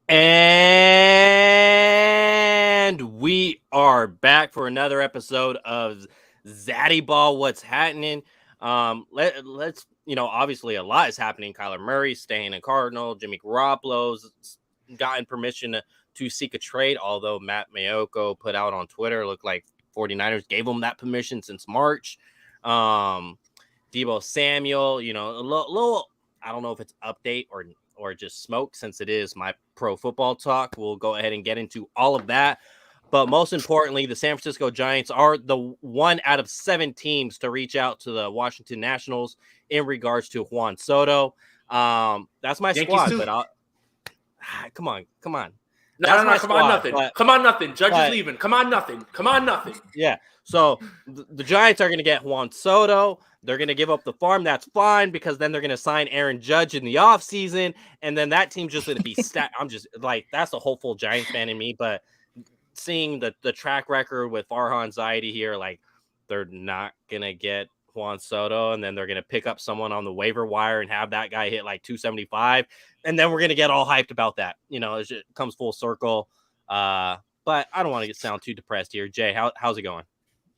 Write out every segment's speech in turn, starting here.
And we are back for another episode of Zaddy Ball. What's happening? Let's obviously a lot is happening. Kyler Murray staying in Cardinal. Jimmy Garoppolo's gotten permission to seek a trade, although Matt Mayoko put out on Twitter, looked like 49ers gave him that permission since March. Deebo Samuel, a little I don't know if it's update or just smoke, since it is my pro football talk. We'll go ahead and get into all of that. But most importantly, the San Francisco Giants are the one out of 7 teams to reach out to the Washington Nationals in regards to Juan Soto. That's my squad, but come on. Come on, nothing. Judge is leaving. Come on, nothing. Yeah. So the Giants are going to get Juan Soto. They're going to give up the farm. That's fine, because then they're going to sign Aaron Judge in the offseason, and then that team's just going to be stacked. I'm just like, that's a hopeful Giants fan in me, but seeing the track record with Farhan Zaidi here, like, they're not going to get Juan Soto, and then they're going to pick up someone on the waiver wire and have that guy hit like 275, and then we're going to get all hyped about that. It comes full circle. But I don't want to sound too depressed here. Jay, how's it going?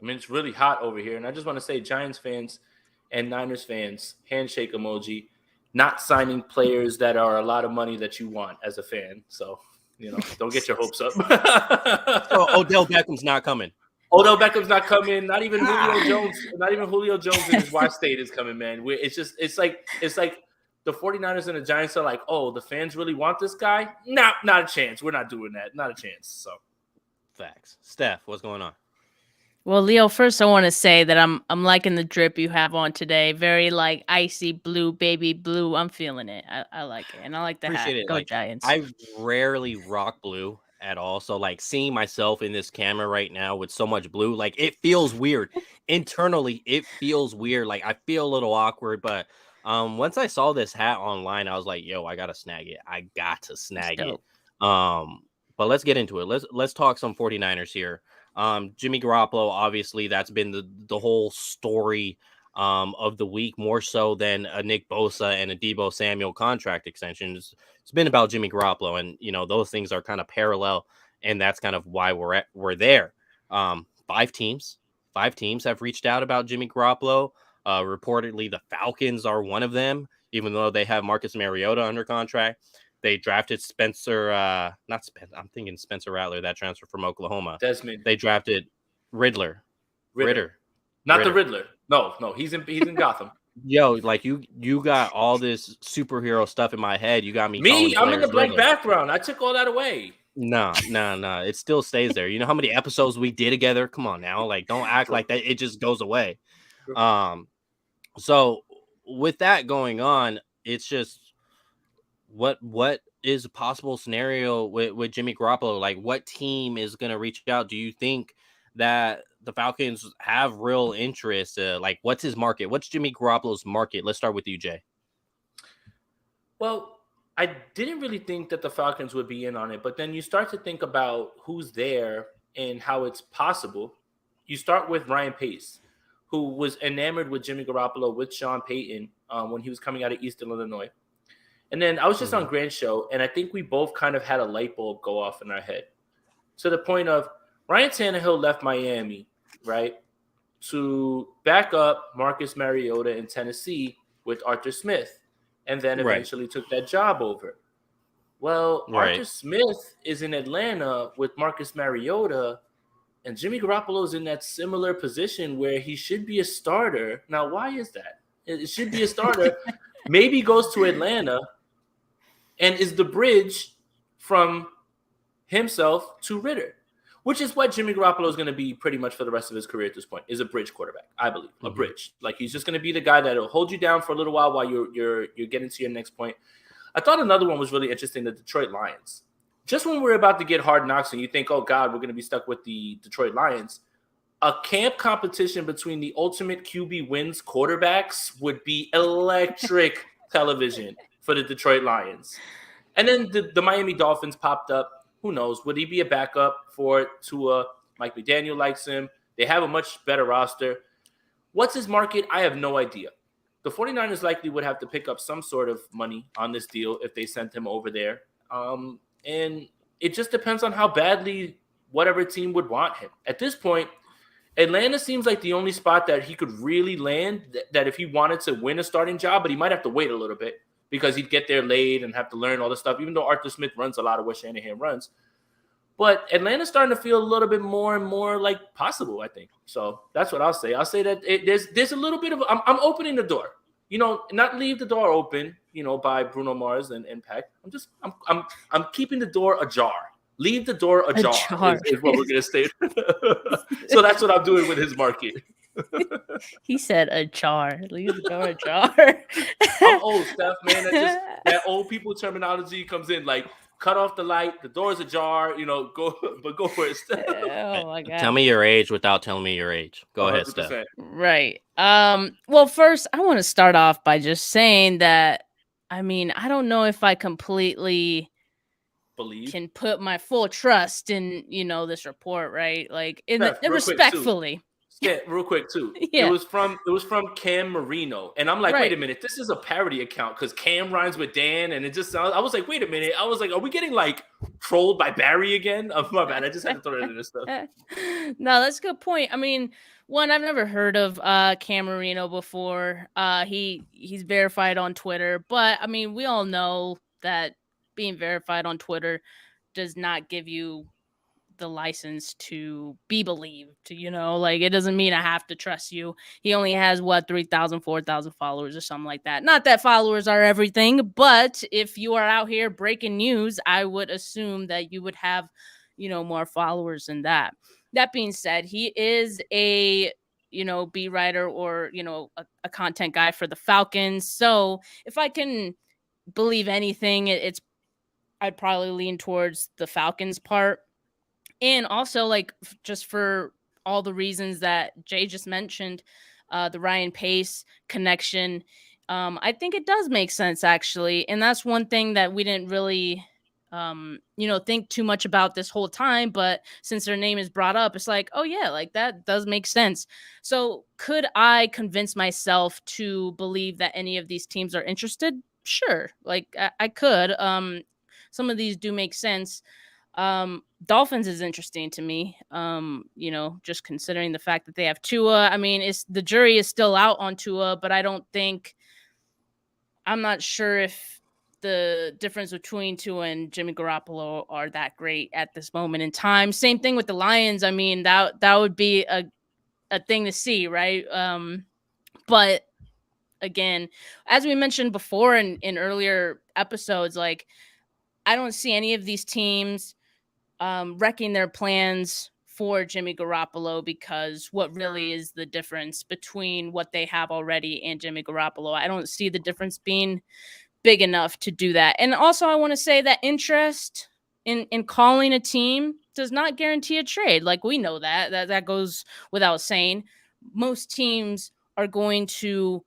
I mean, it's really hot over here, and I just want to say, Giants fans and Niners fans, handshake emoji, not signing players that are a lot of money that you want as a fan. So, don't get your hopes up. So Odell Beckham's not coming. Not even Julio Jones. Not even Julio Jones in his Y State is coming, man. It's like the 49ers and the Giants are like, oh, the fans really want this guy? Not a chance. We're not doing that. Not a chance. So, facts. Steph, what's going on? Well, Leo, first I want to say that I'm liking the drip you have on today. Very like icy blue, baby blue. I'm feeling it. I like it, and I like the Appreciate hat. it. Go like, Giants! I rarely rock blue at all, so like seeing myself in this camera right now with so much blue, like, it feels weird. Internally, it feels weird. Like, I feel a little awkward, but once I saw this hat online, I was like, yo, I gotta snag it. But let's get into it. Let's talk some 49ers here. Jimmy Garoppolo, obviously, that's been the whole story of the week, more so than a Nick Bosa and a Deebo Samuel contract extension. It's been about Jimmy Garoppolo, and those things are kind of parallel, and that's kind of why we're there. 5 teams have reached out about Jimmy Garoppolo. Reportedly, the Falcons are one of them, even though they have Marcus Mariota under contract. They drafted Spencer Rattler, that transfer from Oklahoma. Desmond. They drafted Ritter. Not the Riddler. No, he's in Gotham. Yo, like, you got all this superhero stuff in my head. You got me. I'm in the blank background. I took all that away. No. It still stays there. You know how many episodes we did together? Come on now. Like, don't act like that. It just goes away. So with that going on, it's just what is a possible scenario with Jimmy Garoppolo? Like, what team is going to reach out? Do you think that the Falcons have real interest? Like, what's his market? What's Jimmy Garoppolo's market? Let's start with you, Jay. Well, I didn't really think that the Falcons would be in on it, but then you start to think about who's there and how it's possible. You start with Ryan Pace, who was enamored with Jimmy Garoppolo with Sean Payton when he was coming out of Eastern Illinois. And then I was just on Grant's show, and I think we both kind of had a light bulb go off in our head to the point of Ryan Tannehill left Miami, right, to back up Marcus Mariota in Tennessee with Arthur Smith, and then eventually took that job over. Well, Arthur Smith is in Atlanta with Marcus Mariota, and Jimmy Garoppolo is in that similar position where he should be a starter. Now, why is that? It should be a starter. Maybe goes to Atlanta and is the bridge from himself to Ritter, which is what Jimmy Garoppolo is going to be pretty much for the rest of his career at this point, is a bridge quarterback, I believe, a bridge. Like, he's just going to be the guy that will hold you down for a little while you're getting to your next point. I thought another one was really interesting, the Detroit Lions. Just when we're about to get Hard Knocks and you think, oh, God, we're going to be stuck with the Detroit Lions, a camp competition between the ultimate QB wins quarterbacks would be electric television for the Detroit Lions. And then the Miami Dolphins popped up. Who knows? Would he be a backup for Tua? Mike McDaniel likes him. They have a much better roster. What's his market? I have no idea. The 49ers likely would have to pick up some sort of money on this deal if they sent him over there. And it just depends on how badly whatever team would want him. At this point, Atlanta seems like the only spot that he could really land, that if he wanted to win a starting job, but he might have to wait a little bit because he'd get there late and have to learn all this stuff, even though Arthur Smith runs a lot of what Shanahan runs. But Atlanta's starting to feel a little bit more and more like possible, I think. So that's what I'll say. I'll say that there's a little bit of – I'm opening the door. You know, not leave the door open, you know, by Bruno Mars and Impact. I'm keeping the door ajar. Leave the door ajar. Is what we're going to say. So that's what I'm doing with his market. He said ajar. Leave the door ajar. I'm old, Steph, man. That old people terminology comes in like, cut off the light, the door's ajar, you know, go for it, Steph. Oh my God. Tell me your age without telling me your age. Go ahead, Steph. Right. Well, first, I want to start off by just saying that, I mean, I don't know if I completely can put my full trust in, you know, this report, right? Like, respectfully. Yeah, real quick too. Yeah. It was from Cam Marino, and I'm like, wait a minute, this is a parody account because Cam rhymes with Dan, and it just sounds. I was like, wait a minute, I was like, are we getting like trolled by Barry again? Oh, my bad, I just had to throw it in this stuff. No, that's a good point. I mean, one, I've never heard of Cam Marino before. He's verified on Twitter, but I mean, we all know that being verified on Twitter does not give you the license to be believed, you know, like it doesn't mean I have to trust you. He only has 3,000, 4,000 followers or something like that. Not that followers are everything, but if you are out here breaking news, I would assume that you would have, you know, more followers than that. That being said, he is a, you know, beat writer or, you know, a content guy for the Falcons. So if I can believe anything, I'd probably lean towards the Falcons part. And also, like, just for all the reasons that Jay just mentioned, the Ryan Pace connection, I think it does make sense, actually. And that's one thing that we didn't really, you know, think too much about this whole time. But since their name is brought up, it's like, oh, yeah, like that does make sense. So could I convince myself to believe that any of these teams are interested? Sure. Like, I could. Some of these do make sense. Dolphins is interesting to me. You know, just considering the fact that they have Tua. I mean, the jury is still out on Tua, but I'm not sure if the difference between Tua and Jimmy Garoppolo are that great at this moment in time. Same thing with the Lions. I mean, that would be a thing to see, right? But again, as we mentioned before in earlier episodes, like, I don't see any of these teams wrecking their plans for Jimmy Garoppolo, because what really is the difference between what they have already and Jimmy Garoppolo? I don't see the difference being big enough to do that. And also, I want to say that interest in calling a team does not guarantee a trade. Like, we know that goes without saying. Most teams are going to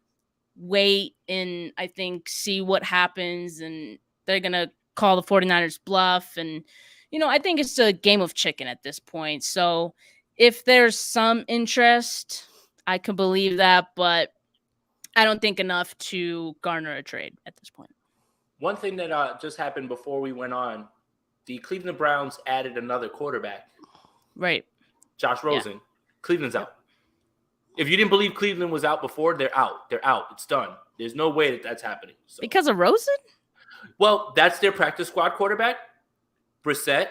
wait and, I think, see what happens, and they're going to call the 49ers bluff. And, you know, I think it's a game of chicken at this point. So if there's some interest, I can believe that, but I don't think enough to garner a trade at this point. one thing that just happened before we went on, the Cleveland Browns added another quarterback. Right. Josh Rosen. Yeah. Cleveland's out. If you didn't believe Cleveland was out before, they're out. They're out. It's done. There's no way that that's happening. So. Because of Rosen? Well, that's their practice squad quarterback, Brissett.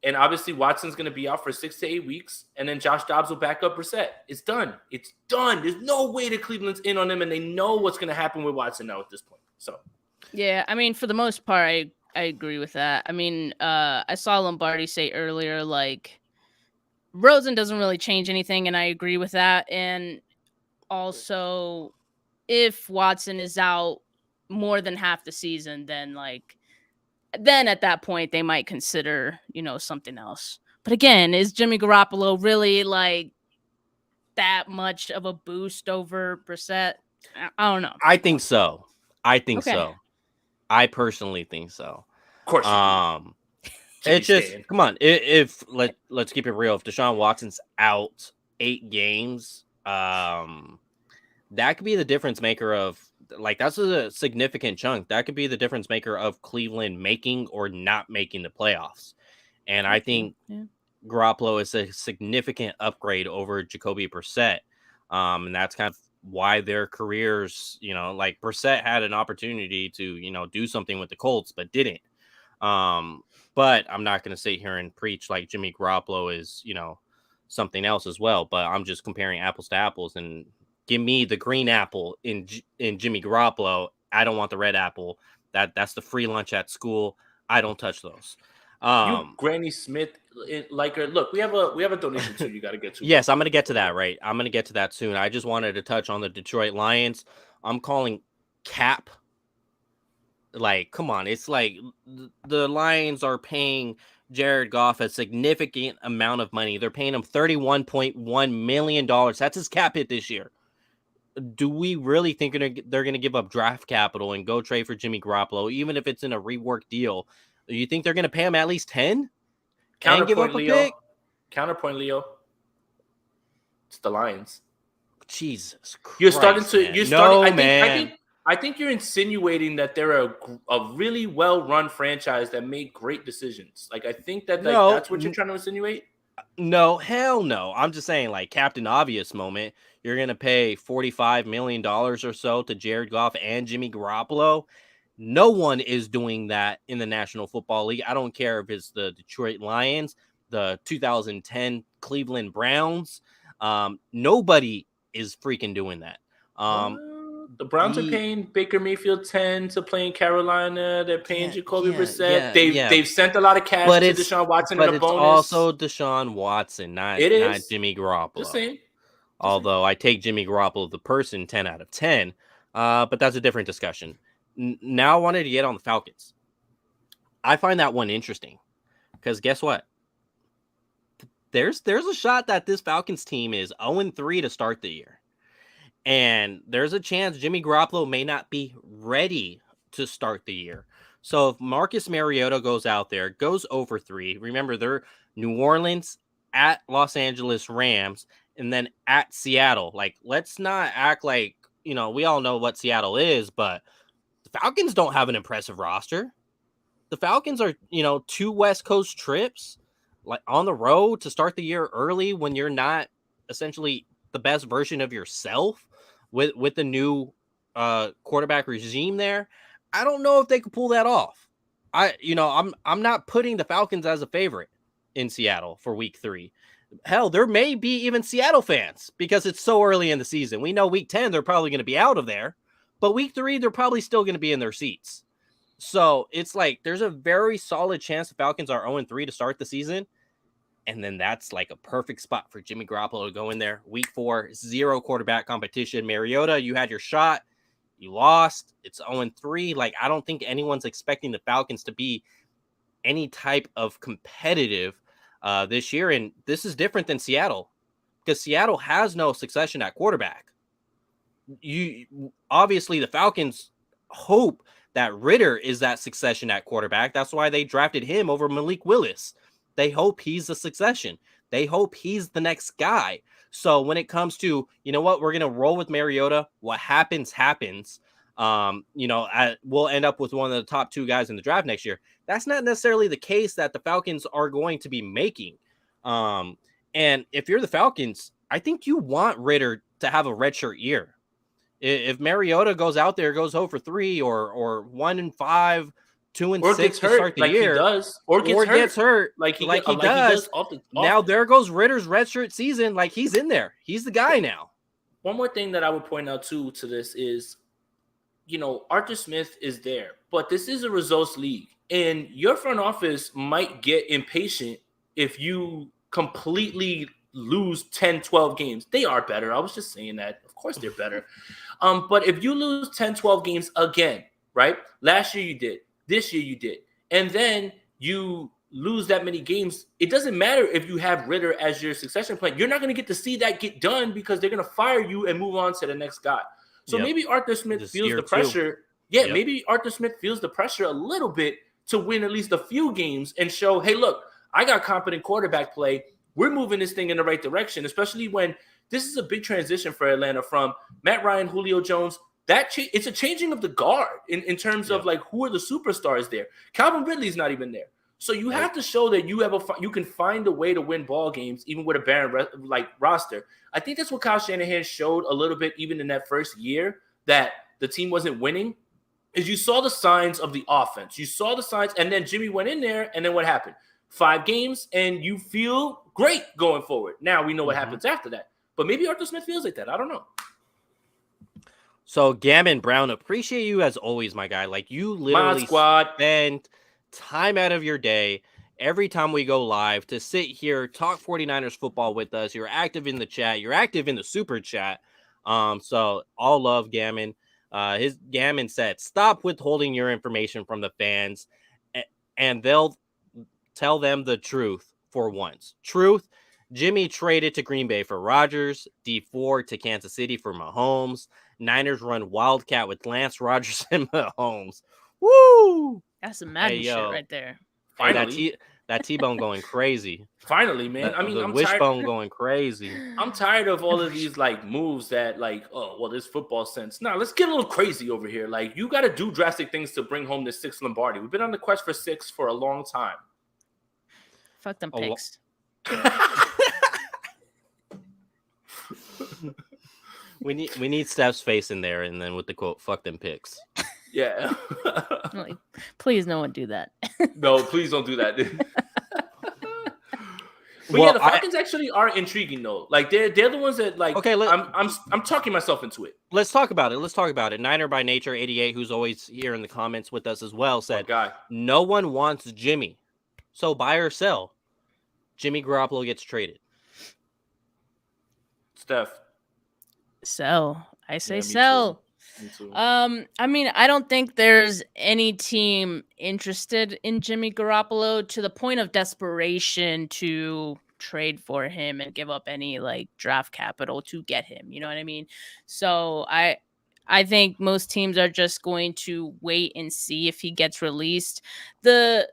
And obviously Watson's going to be out for 6 to 8 weeks. And then Josh Dobbs will back up Brissett. It's done. It's done. There's no way that Cleveland's in on them, and they know what's going to happen with Watson now at this point. So, yeah, I mean, for the most part, I agree with that. I mean, I saw Lombardi say earlier, like, Rosen doesn't really change anything, and I agree with that. And also, if Watson is out more than half the season, then at that point they might consider, something else. But again, is Jimmy Garoppolo really like that much of a boost over Brissett? I don't know. I think so. Okay. So. I personally think so. of course you do. It's just come on. If let's keep it real. If Deshaun Watson's out 8 games, that could be the difference maker of that's a significant chunk. That could be the difference maker of Cleveland making or not making the playoffs. And I think Garoppolo is a significant upgrade over Jacoby Brissett. And that's kind of why their careers, Brissett had an opportunity to, do something with the Colts, but didn't. But I'm not going to sit here and preach like Jimmy Garoppolo is, something else as well. But I'm just comparing apples to apples, and give me the green apple in Jimmy Garoppolo. I don't want the red apple. That's the free lunch at school. I don't touch those. You Granny Smith liker. Look, we have a donation too. You got to get to. Yes, I'm going to get to that. Right, I'm going to get to that soon. I just wanted to touch on the Detroit Lions. I'm calling cap. Come on, it's like the Lions are paying Jared Goff a significant amount of money. They're paying him $31.1 million. That's his cap hit this year. Do we really think they're going to give up draft capital and go trade for Jimmy Garoppolo, even if it's in a rework deal? Do you think they're going to pay him at least 10? Counterpoint, give up a Leo. pick? Counterpoint, Leo. It's the Lions. Jesus Christ, you're starting to. Man. You're starting. Man. I think you're insinuating that they're a really well-run franchise that made great decisions. I think that that's what you're trying to insinuate. No, hell no. I'm just saying, Captain Obvious moment. You're going to pay $45 million or so to Jared Goff and Jimmy Garoppolo. No one is doing that in the National Football League. I don't care if it's the Detroit Lions, the 2010 Cleveland Browns. Nobody is freaking doing that. The Browns are paying Baker Mayfield 10 to play in Carolina. They're paying Jacoby Brissett. They've sent a lot of cash to Deshaun Watson in a bonus. But it's also Deshaun Watson, not Jimmy Garoppolo. The same. Although I take Jimmy Garoppolo, the person, 10 out of 10. But that's a different discussion. Now I wanted to get on the Falcons. I find that one interesting because guess what? There's a shot that this Falcons team is 0-3 to start the year. And there's a chance Jimmy Garoppolo may not be ready to start the year. So if Marcus Mariota goes out there, goes over 3, remember they're New Orleans, at Los Angeles Rams, and then at Seattle. Let's not act like, we all know what Seattle is, but the Falcons don't have an impressive roster. The Falcons are, 2 West Coast trips, on the road to start the year early when you're not essentially the best version of yourself with the new quarterback regime there. I don't know if they could pull that off. I'm not putting the Falcons as a favorite in Seattle for week 3. Hell, there may be even Seattle fans because it's so early in the season. We know week 10, they're probably going to be out of there, but week 3, they're probably still going to be in their seats. So it's there's a very solid chance the Falcons are 0-3 to start the season. And then that's a perfect spot for Jimmy Garoppolo to go in there. Week 4, 0 quarterback competition. Mariota, you had your shot. You lost. It's 0-3. I don't think anyone's expecting the Falcons to be any type of competitive this year. And this is different than Seattle because Seattle has no succession at quarterback. Obviously, the Falcons hope that Ritter is that succession at quarterback. That's why they drafted him over Malik Willis. They hope he's the succession. They hope he's the next guy. So when it comes to, we're going to roll with Mariota. What happens, happens. we'll end up with one of the top 2 guys in the draft next year. That's not necessarily the case that the Falcons are going to be making. And if you're the Falcons, I think you want Ritter to have a redshirt year. If Mariota goes out there, goes 0-for-3 or 1-5, 2-6 to start the year, he does, or gets hurt like he does. Now there goes Ritter's redshirt season. Like he's in there. He's the guy now. One more thing that I would point out too to this is, Arthur Smith is there, but this is a results league, and your front office might get impatient if you completely lose 10, 12 games. They are better. I was just saying that. Of course they're better. But if you lose 10, 12 games again, right? Last year you did. This year you did. And then you lose that many games. It doesn't matter if you have Ritter as your succession plan. You're not going to get to see that get done because they're going to fire you and move on to the next guy. So maybe Arthur Smith feels the pressure. Maybe Arthur Smith feels the pressure a little bit to win at least a few games and show, hey, look, I got competent quarterback play. We're moving this thing in the right direction, especially when this is a big transition for Atlanta from Matt Ryan, Julio Jones. It's a changing of the guard in terms of like who are the superstars there. Calvin Ridley's not even there. So you have to show that you can find a way to win ball games even with a barren roster. I think that's what Kyle Shanahan showed a little bit even in that first year that the team wasn't winning. Is you saw the signs of the offense. You saw the signs, and then Jimmy went in there, and then what happened? 5 games, and you feel great going forward. Now we know what happens after that. But maybe Arthur Smith feels like that. I don't know. So, Gammon Brown, appreciate you as always, my guy. Like, you literally spend time out of your day every time we go live to sit here, talk 49ers football with us. You're active in the chat. You're active in the super chat. So, all love, Gammon. His Gammon said, stop withholding your information from the fans, and they'll tell them the truth for once. Truth. Jimmy traded to Green Bay for Rodgers, D4 to Kansas City for Mahomes. Niners run Wildcat with Lance, Rodgers, and Mahomes. Woo! That's some Madden shit right there. Finally. That T-bone going crazy. Finally, man. I'm wishbone going crazy. I'm tired of all of these like moves that like, oh, well, there's football sense. Nah, let's get a little crazy over here. Like, you got to do drastic things to bring home the 6th Lombardi. We've been on the quest for 6 for a long time. Fuck them picks. We need Steph's face in there, and then with the quote, "Fuck them picks." Yeah. Like, please, no one do that. No, please don't do that. But the Falcons actually are intriguing though. Like they're the ones that like. Okay, I'm talking myself into it. Let's talk about it. Niner by Nature 88, who's always here in the comments with us as well, said, "No one wants Jimmy, so buy or sell. Jimmy Garoppolo gets traded." Steph. Sell. I say sell. I mean, I don't think there's any team interested in Jimmy Garoppolo to the point of desperation to trade for him and give up any like draft capital to get him. You know what I mean? So I think most teams are just going to wait and see if he gets released. The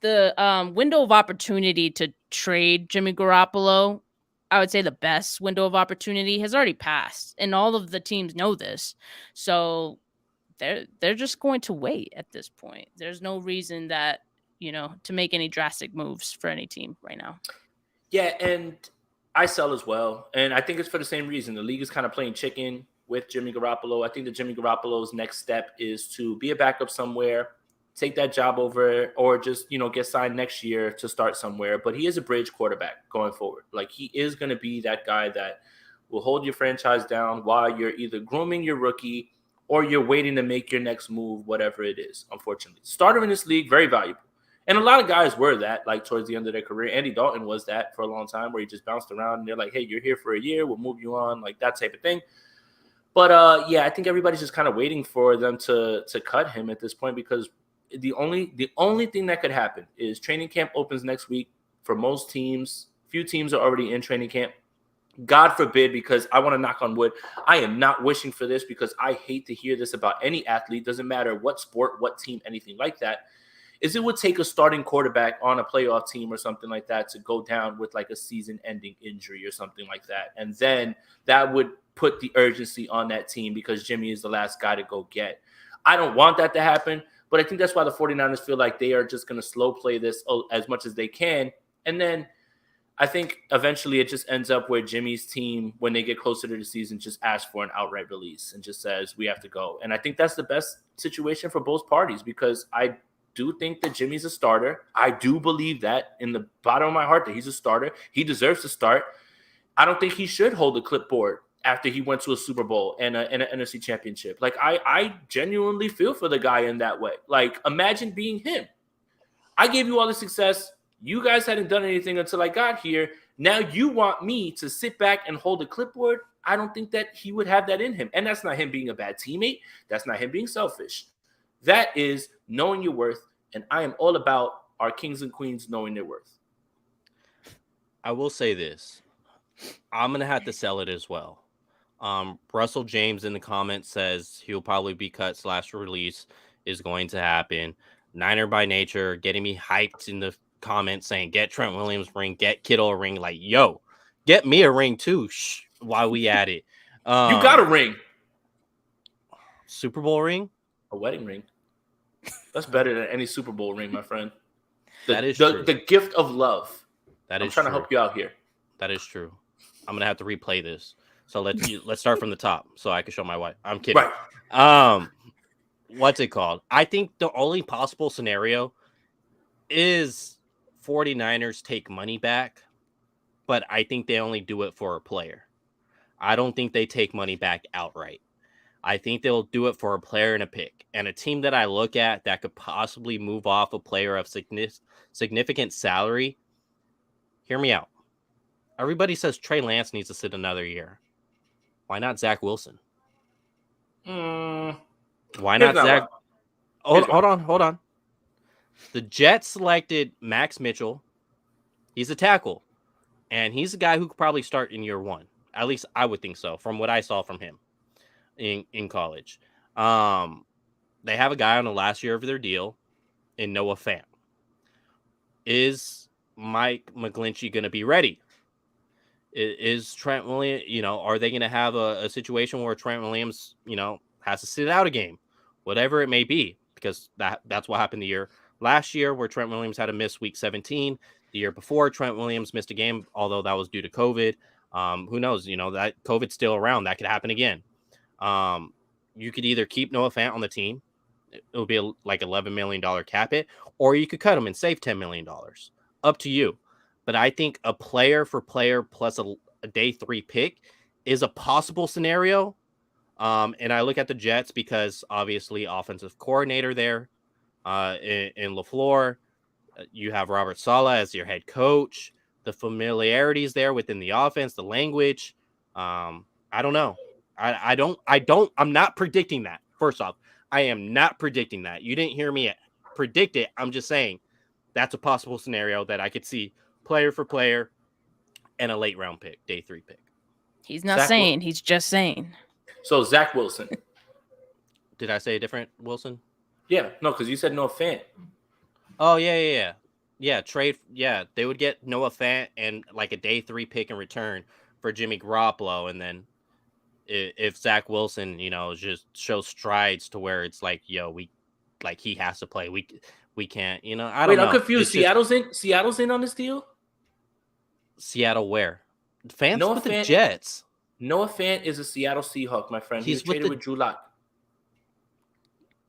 window of opportunity to trade Jimmy Garoppolo, I would say the best window of opportunity has already passed, and all of the teams know this. So they're just going to wait at this point. There's no reason that, to make any drastic moves for any team right now. Yeah, and I sell as well. And I think it's for the same reason. The league is kind of playing chicken with Jimmy Garoppolo. I think that Jimmy Garoppolo's next step is to be a backup somewhere, take that job over, or just, get signed next year to start somewhere. But he is a bridge quarterback going forward. Like, he is going to be that guy that will hold your franchise down while you're either grooming your rookie or you're waiting to make your next move, whatever it is, unfortunately. Starter in this league, very valuable. And a lot of guys were that, like, towards the end of their career. Andy Dalton was that for a long time, where he just bounced around and they're like, hey, you're here for a year, we'll move you on, like that type of thing. But, I think everybody's just kind of waiting for them to cut him at this point, because the only thing that could happen is training camp opens next week for most teams. Few teams are already in training camp. God forbid, because I want to knock on wood, I am not wishing for this, because I hate to hear this about any athlete. Doesn't matter what sport, what team, anything like that. is it would take a starting quarterback on a playoff team or something like that to go down with like a season-ending injury or something like that. And then that would put the urgency on that team because Jimmy is the last guy to go get. I don't want that to happen, but I think that's why the 49ers feel like they are just going to slow play this as much as they can. And then I think eventually it just ends up where Jimmy's team, when they get closer to the season, just asks for an outright release and just says, we have to go. And I think that's the best situation for both parties because I do think that Jimmy's a starter. I do believe that in the bottom of my heart that he's a starter. He deserves to start. I don't think he should hold a clipboard after he went to a Super Bowl and an NFC championship. Like, I genuinely feel for the guy in that way. Like, imagine being him. I gave you all the success. You guys hadn't done anything until I got here. Now you want me to sit back and hold a clipboard? I don't think that he would have that in him. And that's not him being a bad teammate. That's not him being selfish. That is knowing your worth. And I am all about our kings and queens knowing their worth. I will say this. I'm going to have to sell it as well. Russell James in the comments says he'll probably be cut / release is going to happen. Niner by nature, getting me hyped in the comments saying, get Trent Williams ring, get Kittle a ring. Like, yo, get me a ring too while we at it. You got a ring. Super Bowl ring? A wedding ring. That's better than any Super Bowl ring, my friend. That is true. The gift of love. I'm trying to help you out here. That is true. I'm going to have to replay this. So let's start from the top so I can show my wife. I'm kidding. Right. What's it called? I think the only possible scenario is 49ers take money back, but I think they only do it for a player. I don't think they take money back outright. I think they'll do it for a player and a pick. And a team that I look at that could possibly move off a player of significant salary, hear me out. Everybody says Trey Lance needs to sit another year. Why not Zach Wilson? Why not Zach? Hold on. The Jets selected Max Mitchell. He's a tackle, and he's a guy who could probably start in year one. At least I would think so, from what I saw from him in college. They have a guy on the last year of their deal in Noah Fant. Is Mike McGlinchey going to be ready? Is Trent Williams, are they going to have a situation where Trent Williams, has to sit out a game, whatever it may be, because that's what happened the year last year where Trent Williams had to miss week 17. The year before, Trent Williams missed a game, although that was due to COVID. Who knows? That COVID's still around. That could happen again. You could either keep Noah Fant on the team. It'll be like $11 million cap hit, or you could cut him and save $10 million. Up to you. But I think a player for player plus a day 3 pick is a possible scenario. And I look at the Jets because obviously offensive coordinator there in LaFleur. You have Robert Saleh as your head coach. The familiarities there within the offense, the language. I don't know. I'm not predicting that. First off, I am not predicting that. You didn't hear me predict it. I'm just saying that's a possible scenario that I could see player for player and a late round pick, day 3 pick. He's not saying, he's just saying. So Zach Wilson. Did I say a different Wilson? Yeah, no, because you said Noah Fant. Oh, yeah. Yeah, trade. Yeah, they would get Noah Fant and like a day 3 pick in return for Jimmy Garoppolo. And then if Zach Wilson, just shows strides to where it's like, he has to play. We can't, I don't know. I'm confused. Seattle's in on this deal? Seattle where? Fans with the Jets. Noah Fant is a Seattle Seahawk, my friend. He's traded with Drew Lock.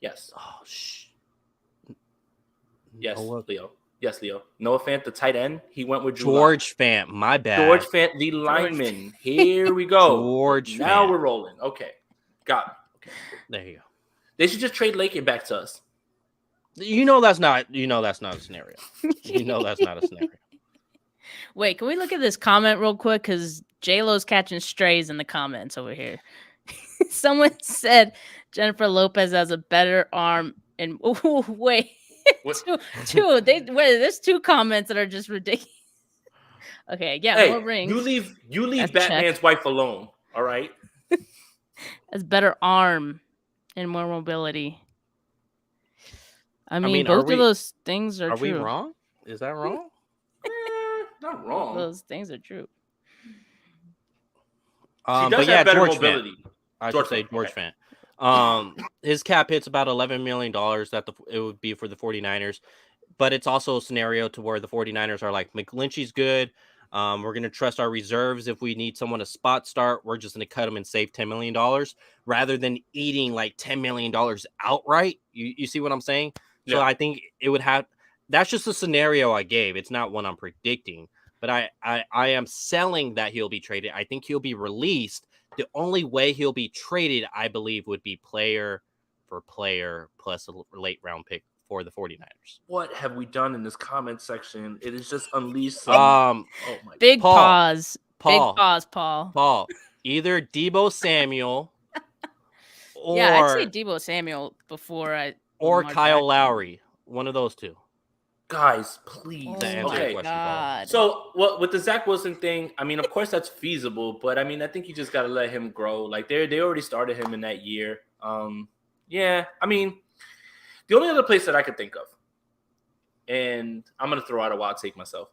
Yes. Oh, yes, Leo. Yes, Leo. Noah Fant, the tight end. He went with George Fant. My bad. George Fant, the lineman. Here we go. George now Fant. We're rolling. Okay. Got it. Okay. There you go. They should just trade Lakin back to us. That's not a scenario. That's not a scenario. Wait, can we look at this comment real quick? Because J-Lo's catching strays in the comments over here. Someone said Jennifer Lopez has a better arm. And wait, there's 2 comments that are just ridiculous. Okay, yeah, hey, more rings. You leave Batman's wife alone. All right. Has better arm and more mobility. I mean, are both of those things are we true. wrong? Is that wrong? Not Both wrong. of those things are true. He does But have yeah, better George mobility. Fan. I should say George Fan. His cap hits about $11 million that it would be for the 49ers. But it's also a scenario to where the 49ers are like, McGlinchey's good. We're going to trust our reserves. If we need someone to spot start, we're just going to cut them and save $10 million rather than eating like $10 million outright. You see what I'm saying? So Yeah. I think it would have, that's just a scenario I gave. It's not one I'm predicting, but I am selling that he'll be traded. I think he'll be released. The only way he'll be traded, I believe, would be player for player plus a late round pick for the 49ers. What have we done in this comment section? It is just unleashed some. Oh my Big Paul, pause. Paul, Big pause, Paul. Paul. Either Deebo Samuel or Yeah, I'd say Deebo Samuel before or Lamar Kyle Jackson. Lowry. One of those two. Guys, please. Oh answer my your question, Paul. God. So with the Zach Wilson thing, I mean, of course that's feasible, but I mean, I think you just got to let him grow. Like they already started him in that year. Yeah, I mean, the only other place that I could think of, and I'm gonna throw out a wild take myself.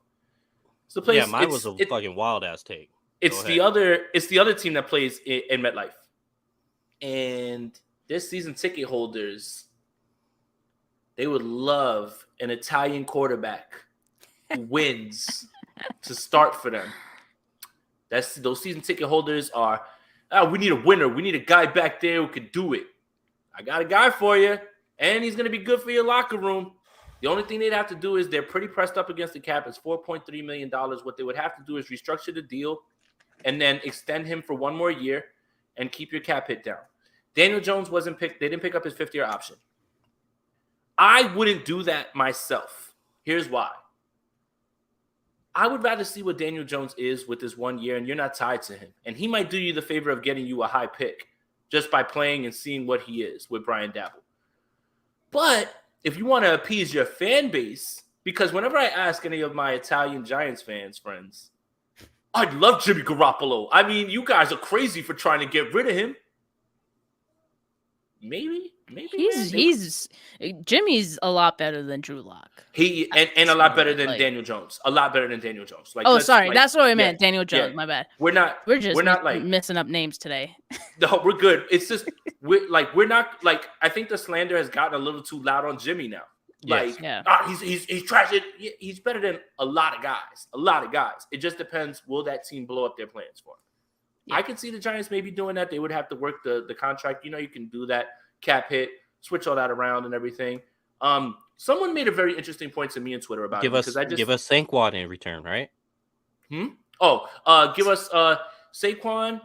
It's the place. Yeah, mine was a fucking wild ass take. It's the other team that plays in MetLife, and this season ticket holders, they would love an Italian quarterback who wins to start for them. Those season ticket holders are, we need a winner. We need a guy back there who could do it. I got a guy for you, and he's going to be good for your locker room. The only thing they'd have to do is they're pretty pressed up against the cap. It's $4.3 million. What they would have to do is restructure the deal and then extend him for one more year and keep your cap hit down. Daniel Jones wasn't picked. They didn't pick up his fifth-year option. I wouldn't do that myself. Here's why. I would rather see what Daniel Jones is with this 1 year, and you're not tied to him. And he might do you the favor of getting you a high pick just by playing and seeing what he is with Brian Daboll. But if you want to appease your fan base, because whenever I ask any of my Italian Giants friends, I'd love Jimmy Garoppolo. I mean, you guys are crazy for trying to get rid of him. Maybe Jimmy's a lot better than Drew Lock. And a lot better than Daniel Jones. A lot better than Daniel Jones. Like, sorry, that's what I meant. Daniel Jones. Yeah. My bad. We're not messing up names today. No, we're good. It's just we're not like, I think the slander has gotten a little too loud on Jimmy now. Yes. He's trash. He's better than a lot of guys. A lot of guys. It just depends. Will that team blow up their plans for him? Yeah. I could see the Giants maybe doing that. They would have to work the contract. You can do that. Cap hit, switch all that around and everything. Someone made a very interesting point to me on Twitter about give us Saquon in return, right? Give us Saquon,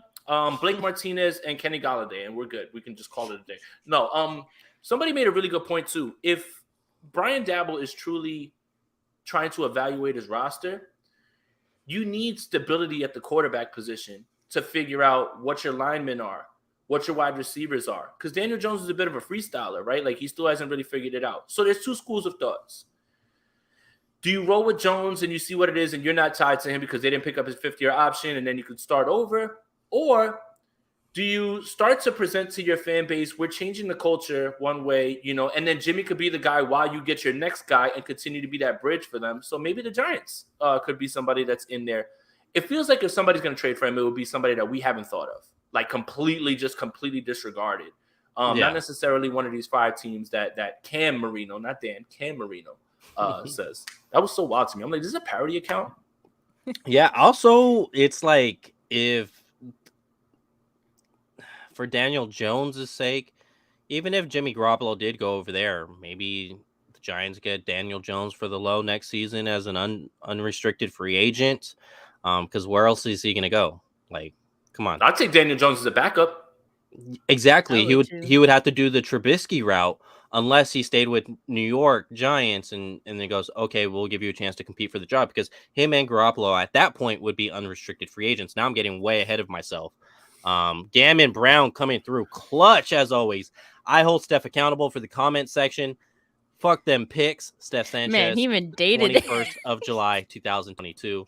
Blake Martinez, and Kenny Golladay, and we're good. We can just call it a day. No, somebody made a really good point too. If Brian Daboll is truly trying to evaluate his roster, you need stability at the quarterback position to figure out what your linemen are, what your wide receivers are. Because Daniel Jones is a bit of a freestyler, right? Like, he still hasn't really figured it out. So there's two schools of thoughts. Do you roll with Jones and you see what it is and you're not tied to him because they didn't pick up his fifth-year option and then you could start over? Or do you start to present to your fan base, we're changing the culture one way, and then Jimmy could be the guy while you get your next guy and continue to be that bridge for them? So maybe the Giants could be somebody that's in there. It feels like if somebody's going to trade for him, it would be somebody that we haven't thought of, like completely disregarded. Not necessarily one of these five teams that Cam Marino, not Dan, Cam Marino says. That was so wild to me. I'm like, this is a parody account? Yeah, also, it's like, for Daniel Jones' sake, even if Jimmy Garoppolo did go over there, maybe the Giants get Daniel Jones for the low next season as an unrestricted free agent. Because where else is he going to go? Like, come on. I'd take Daniel Jones as a backup. Exactly. He would have to do the Trubisky route unless he stayed with New York Giants and then goes, okay, we'll give you a chance to compete for the job, because him and Garoppolo at that point would be unrestricted free agents. Now I'm getting way ahead of myself. Gammon Brown coming through clutch as always. I hold Steph accountable for the comment section. Fuck them picks. Steph Sanchez. Man, he even dated 21st of July, 2022.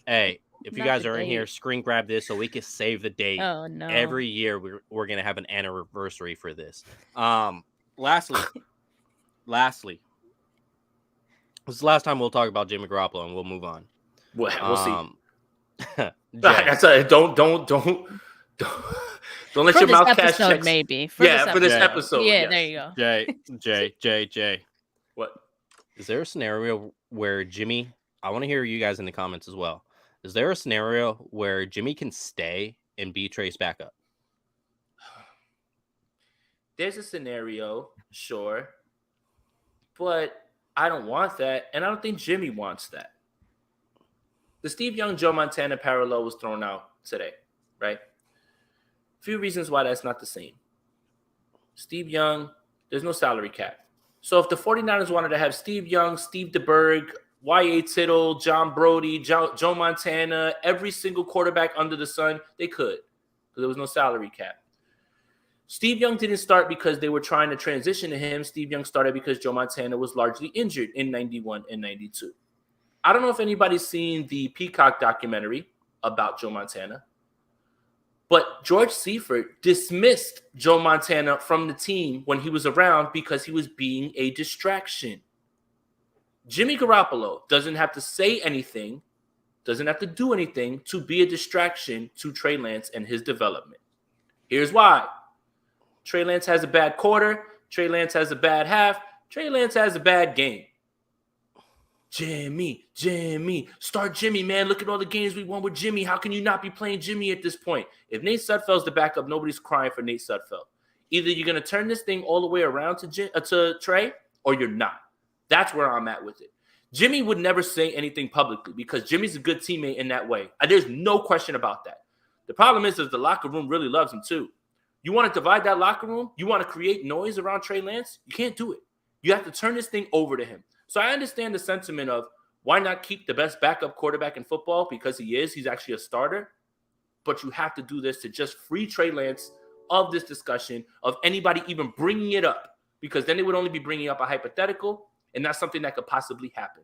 Hey, if you guys are in here, screen grab this so we can save the date. Oh no! Every year we're gonna have an anniversary for this. Lastly, This is the last time we'll talk about Jimmy Garoppolo, and we'll move on. We'll see. Jay, That's don't let For your this mouth cash episode, checks. maybe. For this Jay. episode. Yeah, yes. there you go. Jay. What? Is there a scenario where Jimmy? I want to hear you guys in the comments as well. Is there a scenario where Jimmy can stay and be Trace backup? There's a scenario, sure, but I don't want that, and I don't think Jimmy wants that. The Steve Young, Joe Montana parallel was thrown out today, right? A few reasons why that's not the same. Steve Young, there's no salary cap. So if the 49ers wanted to have Steve Young, Steve DeBerg, Y.A. Tittle, John Brody, Joe Montana, every single quarterback under the sun, they could, because there was no salary cap. Steve Young didn't start because they were trying to transition to him. Steve Young started because Joe Montana was largely injured in 91 and 92. I don't know if anybody's seen the Peacock documentary about Joe Montana, but George Seifert dismissed Joe Montana from the team when he was around because he was being a distraction. Jimmy Garoppolo doesn't have to say anything, doesn't have to do anything to be a distraction to Trey Lance and his development. Here's why. Trey Lance has a bad quarter. Trey Lance has a bad half. Trey Lance has a bad game. Jimmy. Start Jimmy, man. Look at all the games we won with Jimmy. How can you not be playing Jimmy at this point? If Nate Sudfeld's the backup, nobody's crying for Nate Sudfeld. Either you're going to turn this thing all the way around to Trey, or you're not. That's where I'm at with it. Jimmy would never say anything publicly because Jimmy's a good teammate in that way. There's no question about that. The problem is the locker room really loves him too. You want to divide that locker room? You want to create noise around Trey Lance? You can't do it. You have to turn this thing over to him. So I understand the sentiment of why not keep the best backup quarterback in football because he's actually a starter. But you have to do this to just free Trey Lance of this discussion, of anybody even bringing it up, because then they would only be bringing up a hypothetical, and that's something that could possibly happen.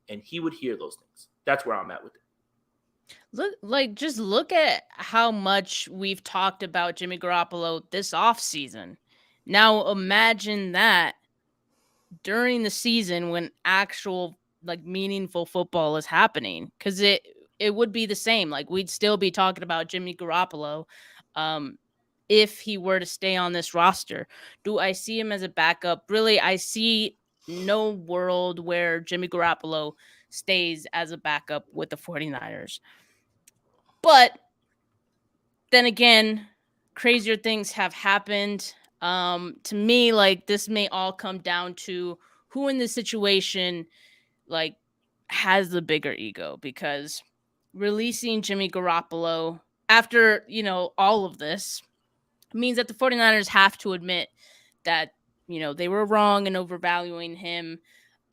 And he would hear those things. That's where I'm at with it. Just look at how much we've talked about Jimmy Garoppolo this offseason. Now imagine that during the season when actual meaningful football is happening, because it would be the same. We'd still be talking about Jimmy Garoppolo if he were to stay on this roster. Do I see him as a backup? Really, I see no world where Jimmy Garoppolo stays as a backup with the 49ers. But then again, crazier things have happened. To me, this may all come down to who in this situation has the bigger ego, because releasing Jimmy Garoppolo after, all of this means that the 49ers have to admit that, they were wrong in overvaluing him.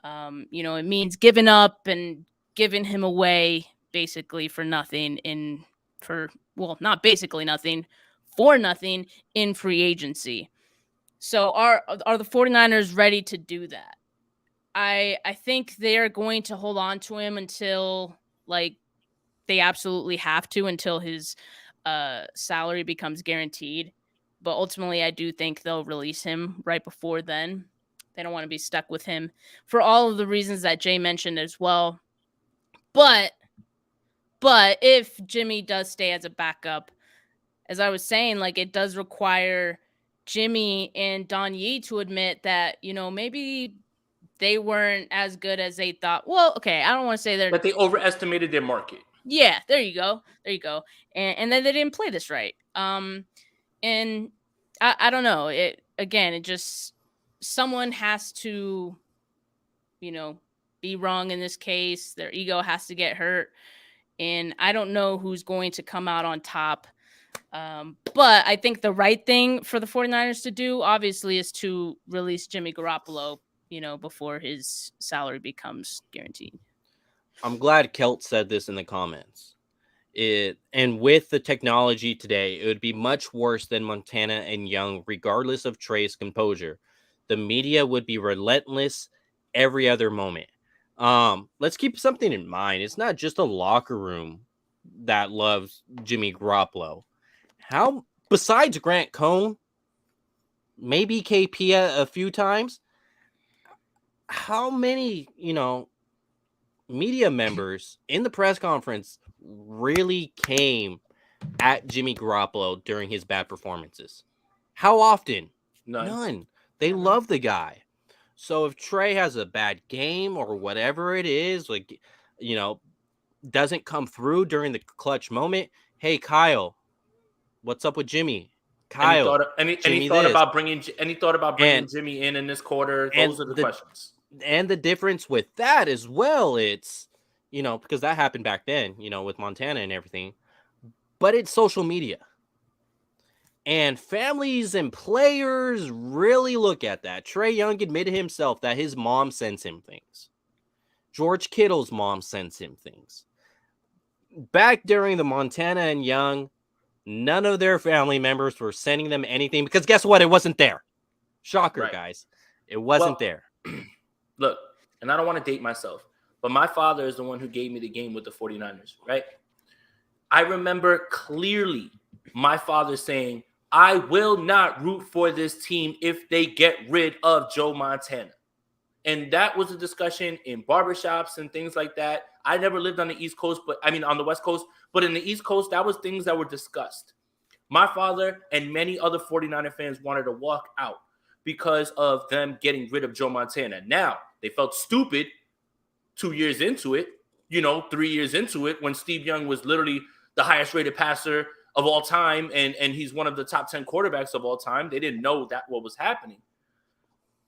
It means giving up and giving him away basically for nothing not basically nothing, for nothing in free agency. So are the 49ers ready to do that? I think they're going to hold on to him until they absolutely have to, until his salary becomes guaranteed. But ultimately, I do think they'll release him right before then. They don't want to be stuck with him for all of the reasons that Jay mentioned as well. But if Jimmy does stay as a backup, as I was saying, it does require Jimmy and Don Yee to admit that, maybe they weren't as good as they thought. Well, okay, I don't want to say that they overestimated their market. Yeah, there you go. And then they didn't play this right. And I don't know. It just, someone has to, be wrong in this case. Their ego has to get hurt. And I don't know who's going to come out on top. But I think the right thing for the 49ers to do, obviously, is to release Jimmy Garoppolo, before his salary becomes guaranteed. I'm glad Kelt said this in the comments. And with the technology today, it would be much worse than Montana and Young, regardless of Trey's composure. The media would be relentless every other moment. Let's keep something in mind. It's not just a locker room that loves Jimmy Garoppolo. How, besides Grant Cohn, maybe KP a few times, how many, media members in the press conference really came at Jimmy Garoppolo during his bad performances. How often? None. They love the guy. So if Trey has a bad game or whatever it is, like, doesn't come through during the clutch moment, hey, Kyle, what's up with Jimmy? Kyle, Any thought about bringing Jimmy in this quarter? Those are the questions. And the difference with that as well, it's, because that happened back then, with Montana and everything, but it's social media. And families and players really look at that. Trey Young admitted himself that his mom sends him things. George Kittle's mom sends him things. Back during the Montana and Young, none of their family members were sending them anything because guess what? It wasn't there. Shocker, guys. It wasn't there. Look, and I don't want to date myself, but my father is the one who gave me the game with the 49ers, right? I remember clearly my father saying, I will not root for this team if they get rid of Joe Montana. And that was a discussion in barbershops and things like that. I never lived on the East Coast, on the West Coast, but in the East Coast, that was things that were discussed. My father and many other 49er fans wanted to walk out because of them getting rid of Joe Montana. Now, they felt stupid 2 years into it, 3 years into it, when Steve Young was literally the highest rated passer of all time, and he's one of the top 10 quarterbacks of all time. They didn't know that what was happening.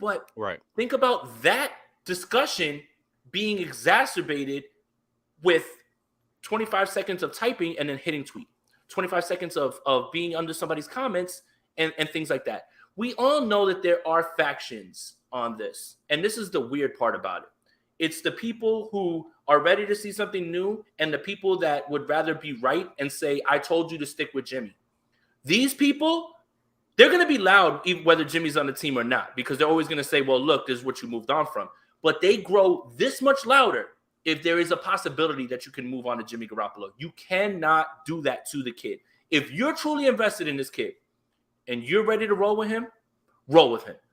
But think about that discussion being exacerbated with 25 seconds of typing and then hitting tweet, 25 seconds of being under somebody's comments and things like that. We all know that there are factions on this, and this is the weird part about it. It's the people who are ready to see something new and the people that would rather be right and say, I told you to stick with Jimmy. These people, they're going to be loud even whether Jimmy's on the team or not, because they're always going to say, well, look, this is what you moved on from. But they grow this much louder if there is a possibility that you can move on to Jimmy Garoppolo. You cannot do that to the kid. If you're truly invested in this kid and you're ready to roll with him,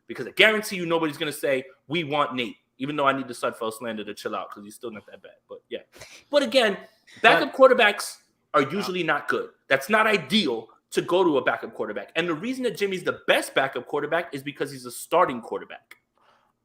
because I guarantee you nobody's going to say, we want Nate. Even though I need the Sudfeld slander to chill out because he's still not that bad. But yeah. But again, backup quarterbacks are usually not good. That's not ideal to go to a backup quarterback. And the reason that Jimmy's the best backup quarterback is because he's a starting quarterback.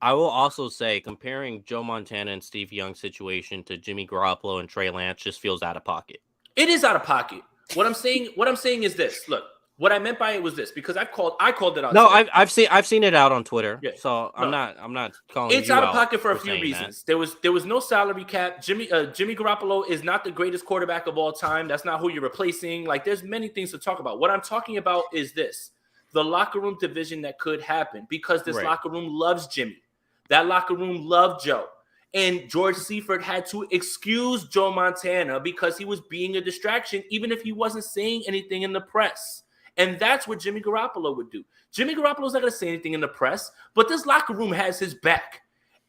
I will also say comparing Joe Montana and Steve Young's situation to Jimmy Garoppolo and Trey Lance just feels out of pocket. It is out of pocket. What I'm saying is this. Look. What I meant by it was this, because I called it out. No, I've seen it out on Twitter. Yeah. So I'm not calling it's out of pocket for a few reasons. There was no salary cap. Jimmy Garoppolo is not the greatest quarterback of all time. That's not who you're replacing. Like, there's many things to talk about. What I'm talking about is this: the locker room division that could happen, because this locker room loves Jimmy. That locker room loved Joe. And George Seifert had to excuse Joe Montana because he was being a distraction, even if he wasn't saying anything in the press. And that's what Jimmy Garoppolo would do. Jimmy Garoppolo's not going to say anything in the press, but this locker room has his back.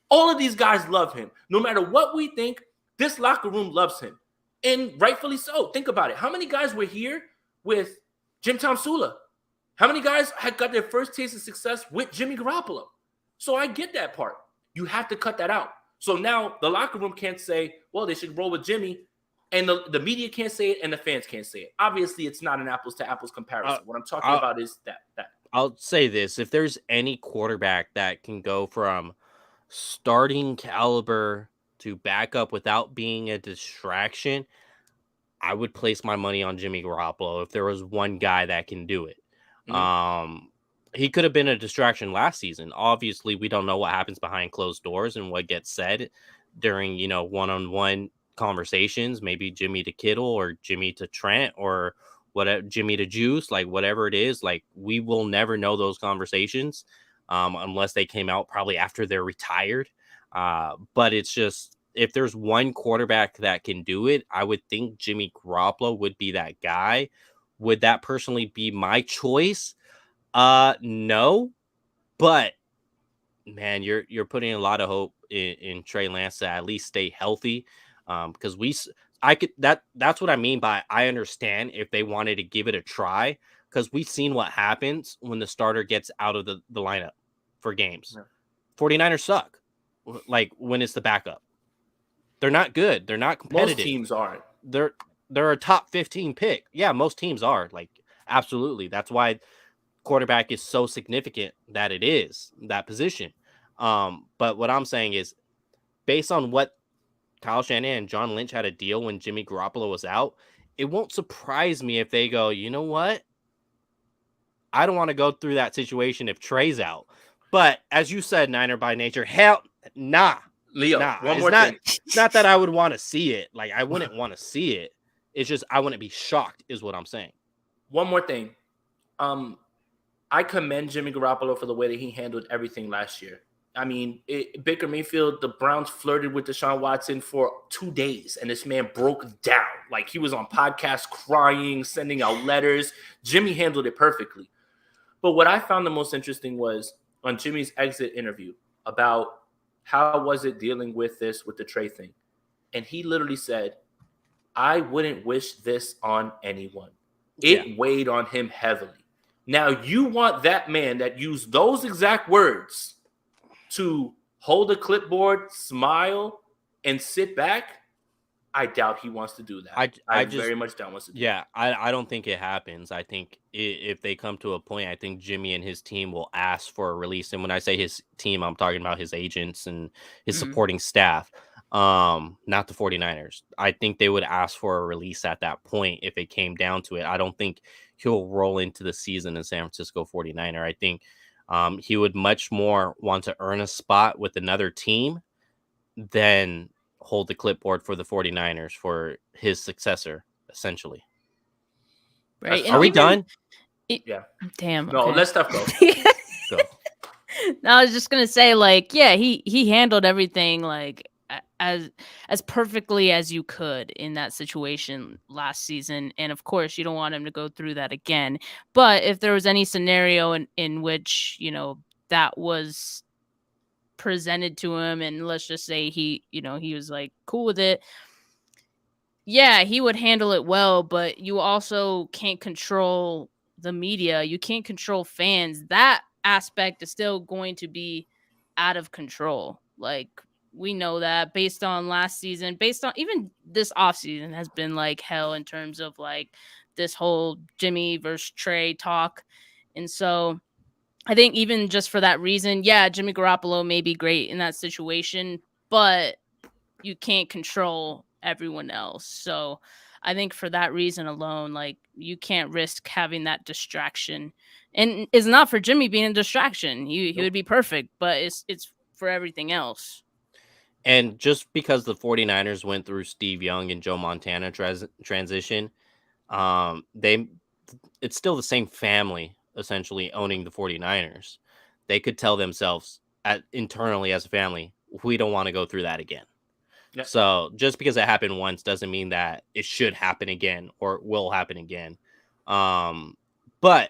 All of these guys love him. No matter what we think, this locker room loves him. And rightfully so. Think about it. How many guys were here with Jim Tomsula? How many guys had got their first taste of success with Jimmy Garoppolo? So I get that part. You have to cut that out. So now the locker room can't say, well, they should roll with Jimmy. And the media can't say it, and the fans can't say it. Obviously, it's not an apples-to-apples comparison. What I'm talking about is that. I'll say this. If there's any quarterback that can go from starting caliber to backup without being a distraction, I would place my money on Jimmy Garoppolo if there was one guy that can do it. Mm-hmm. He could have been a distraction last season. Obviously, we don't know what happens behind closed doors and what gets said during, one-on-one conversations, maybe Jimmy to Kittle or Jimmy to Trent or whatever, Jimmy to Juice, like whatever it is, like we will never know those conversations unless they came out probably after they're retired. But it's just, if there's one quarterback that can do it, I would think Jimmy Garoppolo would be that guy. Would that personally be my choice? No, but man, you're putting a lot of hope in Trey Lance to at least stay healthy. Because that's what I mean by I understand if they wanted to give it a try, because we've seen what happens when the starter gets out of the lineup for games. Yeah. 49ers suck, like when it's the backup. They're not good. They're not competitive. Most teams aren't. They're a top 15 pick. Yeah, most teams are. Like, absolutely. That's why quarterback is so significant that it is that position. But what I'm saying is, based on what Kyle Shanahan and John Lynch had a deal when Jimmy Garoppolo was out, it won't surprise me if they go, you know what? I don't want to go through that situation if Trey's out. But as you said, Niner by nature, hell, nah. Leo, Nah, one more thing. It's not that I would want to see it. Like, I wouldn't want to see it. It's just I wouldn't be shocked, is what I'm saying. One more thing. I commend Jimmy Garoppolo for the way that he handled everything last year. I mean, Baker Mayfield, the Browns flirted with Deshaun Watson for 2 days, and this man broke down. Like, he was on podcasts crying, sending out letters. Jimmy handled it perfectly. But what I found the most interesting was on Jimmy's exit interview about how was it dealing with this, with the Trey thing. And he literally said, I wouldn't wish this on anyone. It weighed on him heavily. Now, you want that man that used those exact words to hold a clipboard, smile, and sit back? I doubt he wants to do that. I just very much doubt wants to do that. I don't think it happens. I think if they come to a point, I think Jimmy and his team will ask for a release. And when I say his team, I'm talking about his agents and his supporting staff, not the 49ers. I think they would ask for a release at that point if it came down to it. I don't think he'll roll into the season in San Francisco 49er. I think he would much more want to earn a spot with another team than hold the clipboard for the 49ers for his successor, essentially. Right. Are we done? Yeah. Damn. No, okay. let stuff go. Go. No, I was just gonna say, like, yeah, he handled everything like as perfectly as you could in that situation last season, and of course, you don't want him to go through that again. But if there was any scenario in which that was presented to him, and let's just say he was like cool with it, yeah, he would handle it well. But you also can't control the media, you can't control fans. That aspect is still going to be out of control. Like, we know that based on last season, based on even this offseason has been like hell in terms of like this whole Jimmy versus Trey talk. And so I think even just for that reason, yeah, Jimmy Garoppolo may be great in that situation, but you can't control everyone else. So I think for that reason alone, like, you can't risk having that distraction. And it's not for Jimmy being a distraction. He would be perfect, but it's for everything else. And just because the 49ers went through Steve Young and Joe Montana transition, it's still the same family essentially owning the 49ers. They could tell themselves internally as a family, we don't want to go through that again. Yeah. So just because it happened once doesn't mean that it should happen again or will happen again. But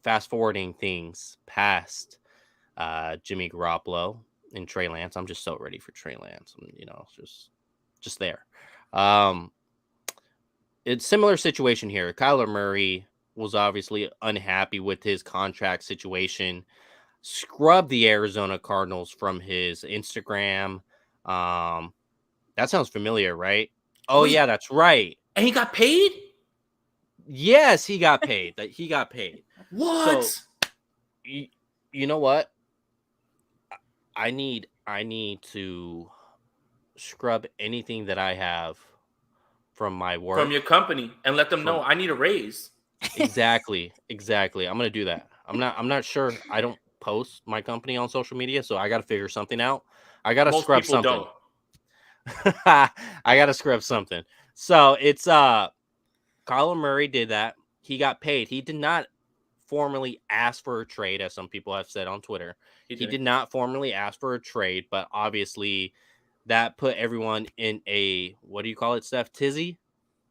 fast forwarding things past Jimmy Garoppolo and Trey Lance, I'm just so ready for Trey Lance. Just there. It's similar situation here. Kyler Murray was obviously unhappy with his contract situation. Scrubbed the Arizona Cardinals from his Instagram. That sounds familiar, right? Oh, yeah, that's right. And he got paid? Yes, he got paid. He got paid. What? So, you know what? I need to scrub anything that I have from my work. From your company, and let them know I need a raise. Exactly. I'm gonna do that. I'm not sure. I don't post my company on social media, so I got to figure something out. I got to scrub something. Don't. I got to scrub something. So it's Kyler Murray did that. He got paid. He did not formally ask for a trade, as some people have said on Twitter. He did not formally ask for a trade, but obviously that put everyone in a, what do you call it, Steph? Tizzy?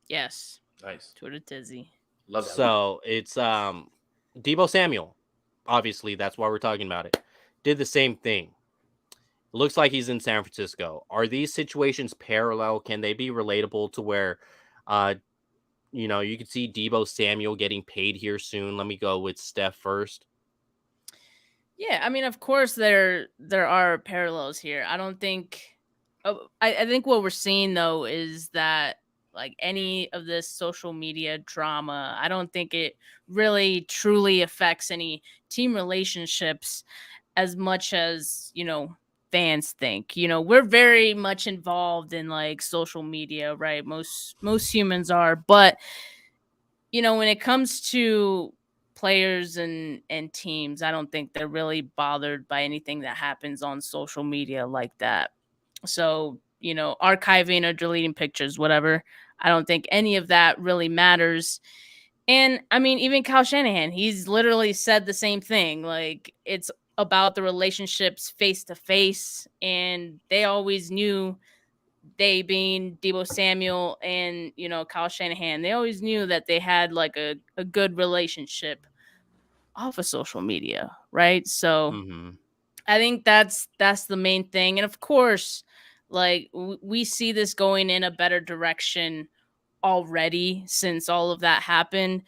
Yes. Nice. Twitter tizzy. Love that. So it's Deebo Samuel. Obviously, that's why we're talking about it. Did the same thing. Looks like he's in San Francisco. Are these situations parallel? Can they be relatable to where, you could see Deebo Samuel getting paid here soon? Let me go with Steph first. Yeah, I mean, of course there are parallels here. I don't think I think what we're seeing though is that like any of this social media drama, I don't think it really truly affects any team relationships as much as, fans think. We're very much involved in like social media, right? Most humans are, but when it comes to players and teams, I don't think they're really bothered by anything that happens on social media like that. So, archiving or deleting pictures, whatever. I don't think any of that really matters. And I mean, even Kyle Shanahan, he's literally said the same thing. Like, it's about the relationships face to face. And they always knew, they being Debo Samuel and, Kyle Shanahan, they always knew that they had like a good relationship off of social media. Right. So, Mm-hmm. I think that's the main thing. And of course, like we see this going in a better direction already since all of that happened.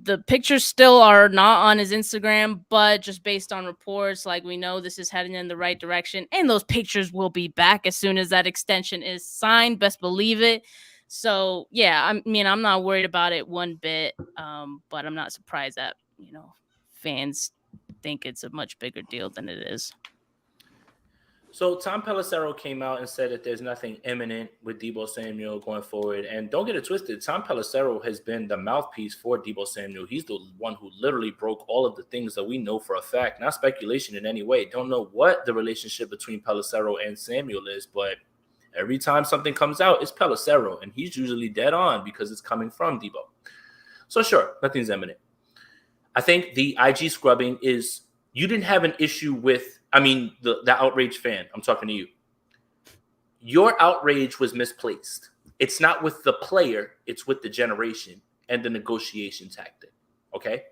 The pictures still are not on his Instagram, but just based on reports, like we know this is heading in the right direction. And those pictures will be back as soon as that extension is signed. Best believe it. So yeah, I mean, I'm not worried about it one bit. But I'm not surprised that, fans think it's a much bigger deal than it is. So Tom Pelissero came out and said that there's nothing imminent with Debo Samuel going forward. And don't get it twisted, Tom Pelissero has been the mouthpiece for Debo Samuel. He's the one who literally broke all of the things that we know for a fact, not speculation in any way. Don't know what the relationship between Pelissero and Samuel is, but every time something comes out, it's Pelissero, and he's usually dead on because it's coming from Debo. So sure, nothing's imminent. I think the IG scrubbing is, you didn't have an issue with, the outraged fan. I'm talking to you. Your outrage was misplaced. It's not with the player, it's with the generation and the negotiation tactic. Okay?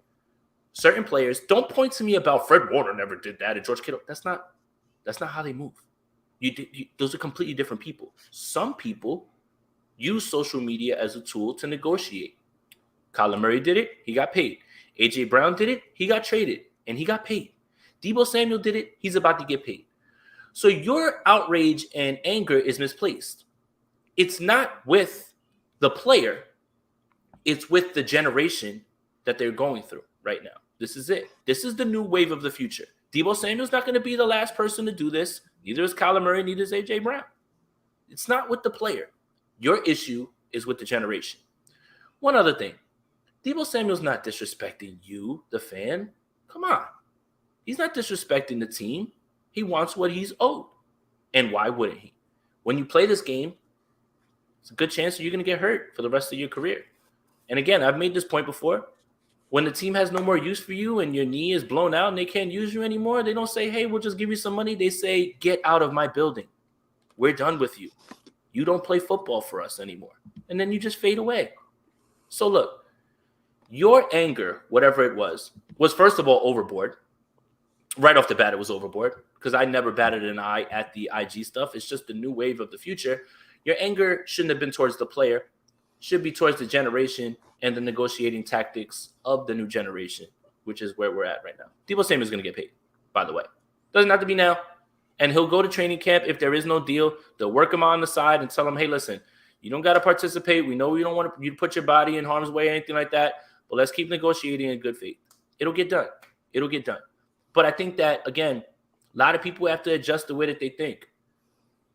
Certain players, don't point to me about Fred Warner never did that and George Kittle. That's not how they move. Those are completely different people. Some people use social media as a tool to negotiate. Kyler Murray did it, he got paid. AJ Brown did it, he got traded, and he got paid. Debo Samuel did it, he's about to get paid. So your outrage and anger is misplaced. It's not with the player, it's with the generation that they're going through right now. This is it. This is the new wave of the future. Debo Samuel's not going to be the last person to do this. Neither is Kyler Murray, neither is AJ Brown. It's not with the player. Your issue is with the generation. One other thing. Debo Samuel's not disrespecting you, the fan. Come on. He's not disrespecting the team. He wants what he's owed. And why wouldn't he? When you play this game, it's a good chance that you're going to get hurt for the rest of your career. And again, I've made this point before. When the team has no more use for you and your knee is blown out and they can't use you anymore, they don't say, hey, we'll just give you some money. They say, get out of my building. We're done with you. You don't play football for us anymore. And then you just fade away. So look, your anger, whatever it was first of all overboard. Right off the bat, it was overboard because I never batted an eye at the IG stuff. It's just the new wave of the future. Your anger shouldn't have been towards the player. Should be towards the generation and the negotiating tactics of the new generation, which is where we're at right now. Debo Samuel is going to get paid, by the way. Doesn't have to be now. And he'll go to training camp. If there is no deal, they'll work him on the side and tell him, hey, listen, you don't got to participate. We know you don't want you to put your body in harm's way or anything like that, but let's keep negotiating in good faith. It'll get done. It'll get done. But I think that, again, a lot of people have to adjust the way that they think.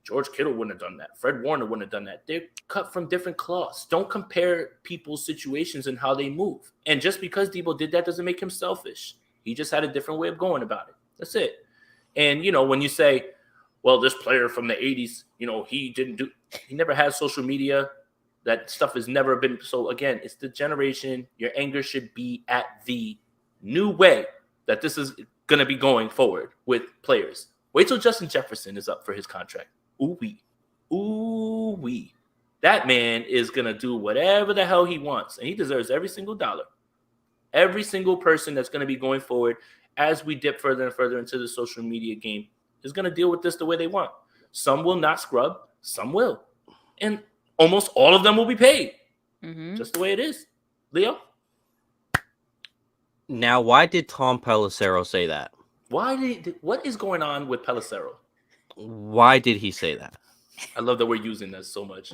George Kittle wouldn't have done that. Fred Warner wouldn't have done that. They're cut from different cloths. Don't compare people's situations and how they move. And just because Debo did that doesn't make him selfish. He just had a different way of going about it. That's it. And, when you say, well, this player from the 80s, he never had social media. That stuff has never been. So, again, it's the generation. Your anger should be at the new way that this is going to be going forward with players. Wait till Justin Jefferson is up for his contract. Ooh-wee. That man is going to do whatever the hell he wants, and he deserves every single dollar. Every single person that's going to be going forward as we dip further and further into the social media game is going to deal with this the way they want. Some will not scrub. Some will. And almost all of them will be paid. Mm-hmm. Just the way it is. Leo? Now, why did Tom Pelissero say that? What is going on with Pelissero? Why did he say that? I love that we're using that so much.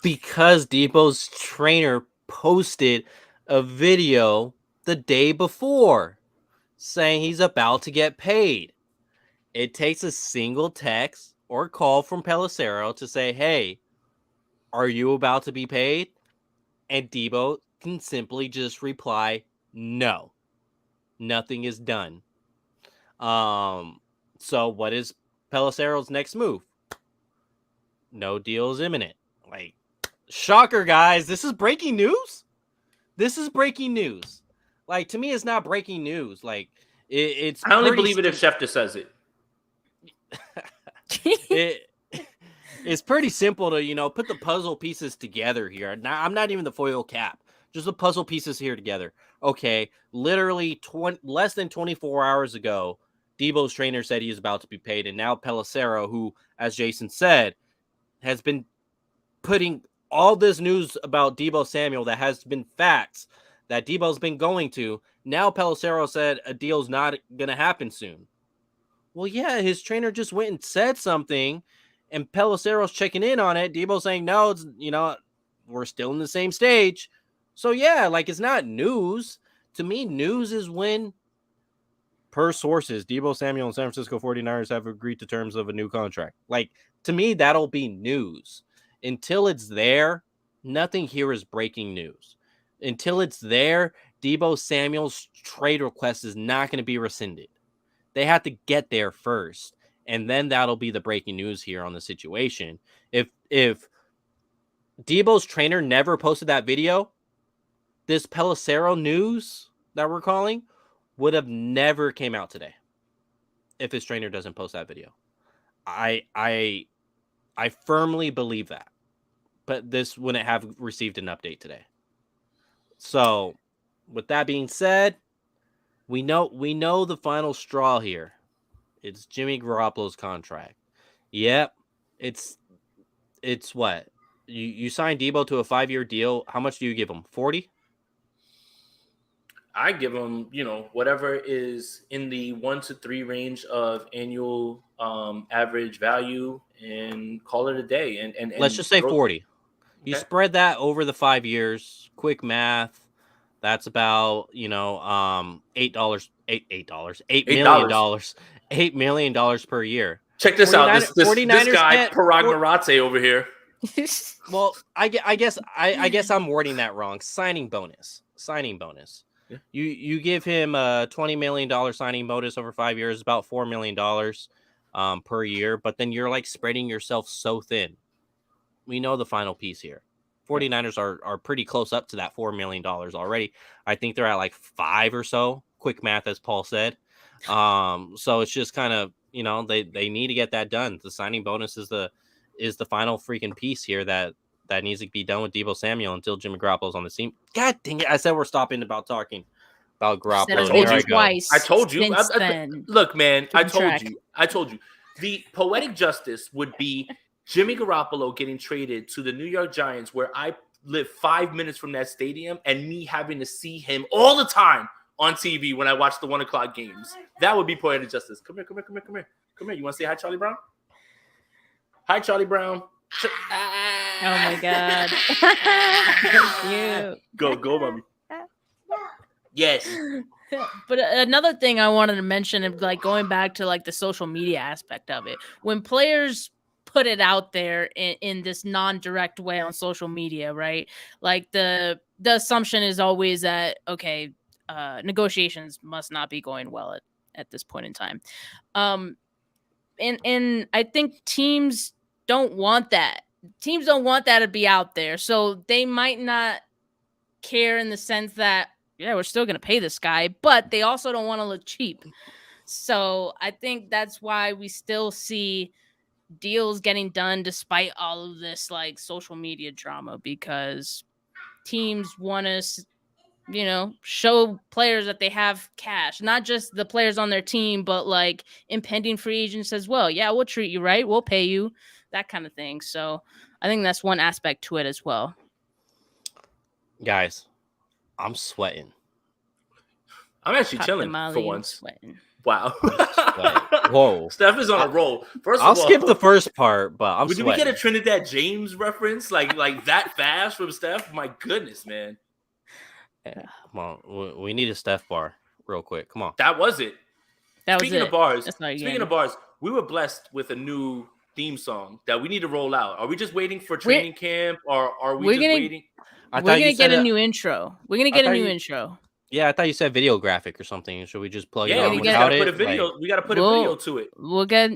Because Debo's trainer posted a video the day before saying he's about to get paid. It takes a single text or call from Pelissero to say, hey, are you about to be paid? And Debo can simply just reply, no, nothing is done. So what is Pelissero's next move? No deal is imminent. Like, shocker, guys. This is breaking news. This is breaking news. Like, to me, it's not breaking news. Like, it's I only believe it if Schefter says it. It's pretty simple to, put the puzzle pieces together here. Now, I'm not even the foil cap. Just the puzzle pieces here together. Okay, literally less than 24 hours ago, Debo's trainer said he is about to be paid. And now Pelissero, who, as Jason said, has been putting all this news about Debo Samuel that has been facts that Debo's been going to. Now Pelissero said a deal's not going to happen soon. Well, yeah, his trainer just went and said something, and Pelissero's checking in on it. Debo's saying, no, it's, we're still in the same stage. So, yeah, like, it's not news. To me, news is when, per sources, Debo Samuel and San Francisco 49ers have agreed to terms of a new contract. Like, to me, that'll be news. Until it's there, nothing here is breaking news. Until it's there, Debo Samuel's trade request is not going to be rescinded. They have to get there first, and then that'll be the breaking news here on the situation. If Debo's trainer never posted that video, this Pelissero news that we're calling would have never came out today if his trainer doesn't post that video. I firmly believe that. But this wouldn't have received an update today. So, with that being said, we know the final straw here. It's Jimmy Garoppolo's contract. Yep. It's what? You signed Debo to a 5-year deal. How much do you give him? 40? I give him, whatever is in the 1 to 3 range of annual average value, and call it a day. And let's just say 40. Okay. You spread that over the 5 years. Quick math. That's about, $8 million per year. Check this out. This guy, Parag Marate over here. Well, I guess I'm wording that wrong. Signing bonus. Yeah. You give him a $20 million signing bonus over 5 years, about $4 million per year, but then you're like spreading yourself so thin. We know the final piece here. 49ers are pretty close up to that $4 million already. I think they're at like 5 or so. Quick math, as Paul said. So it's just kind of, they need to get that done. The signing bonus is the final freaking piece here that needs to be done with Debo Samuel until Jimmy Garoppolo's on the team. God dang it. I said we're stopping about talking about Garoppolo. I told you. Look, man, I told you. The poetic justice would be Jimmy Garoppolo getting traded to the New York Giants, where I live 5 minutes from that stadium, and me having to see him all the time on TV when I watch the 1:00 games. That would be poetic justice. Come here. You want to say hi, Charlie Brown? Hi, Charlie Brown. Oh my God. You. Go, mommy. Yes. But another thing I wanted to mention is like going back to like the social media aspect of it. When players put it out there in this non-direct way on social media, right? Like the assumption is always that, okay, negotiations must not be going well at this point in time. And I think teams don't want that. Teams don't want that to be out there. So they might not care in the sense that, yeah, we're still going to pay this guy, but they also don't want to look cheap. So I think that's why we still see deals getting done despite all of this like social media drama, because teams want to, show players that they have cash, not just the players on their team, but like impending free agents as well. Yeah, we'll treat you right. We'll pay you, that kind of thing. So I think that's one aspect to it as well. Guys, I'm sweating. I'm actually chilling for once. Sweating. Wow. Whoa. Steph is on a roll. First I'll of all, skip the first part, but I'm did we sweating. get a Trinidad James reference like that fast from Steph? My goodness, man. Come on, we need a Steph bar real quick. Come on. That was it. Speaking of bars, we were blessed with a new theme song that we need to roll out. Are we just waiting for training camp, or are we waiting? We're gonna get a new intro. We're gonna get a new intro. Yeah, I thought you said video graphic or something. Should we just plug it on we without gotta it? Put a video. We gotta put a video to it. We'll get.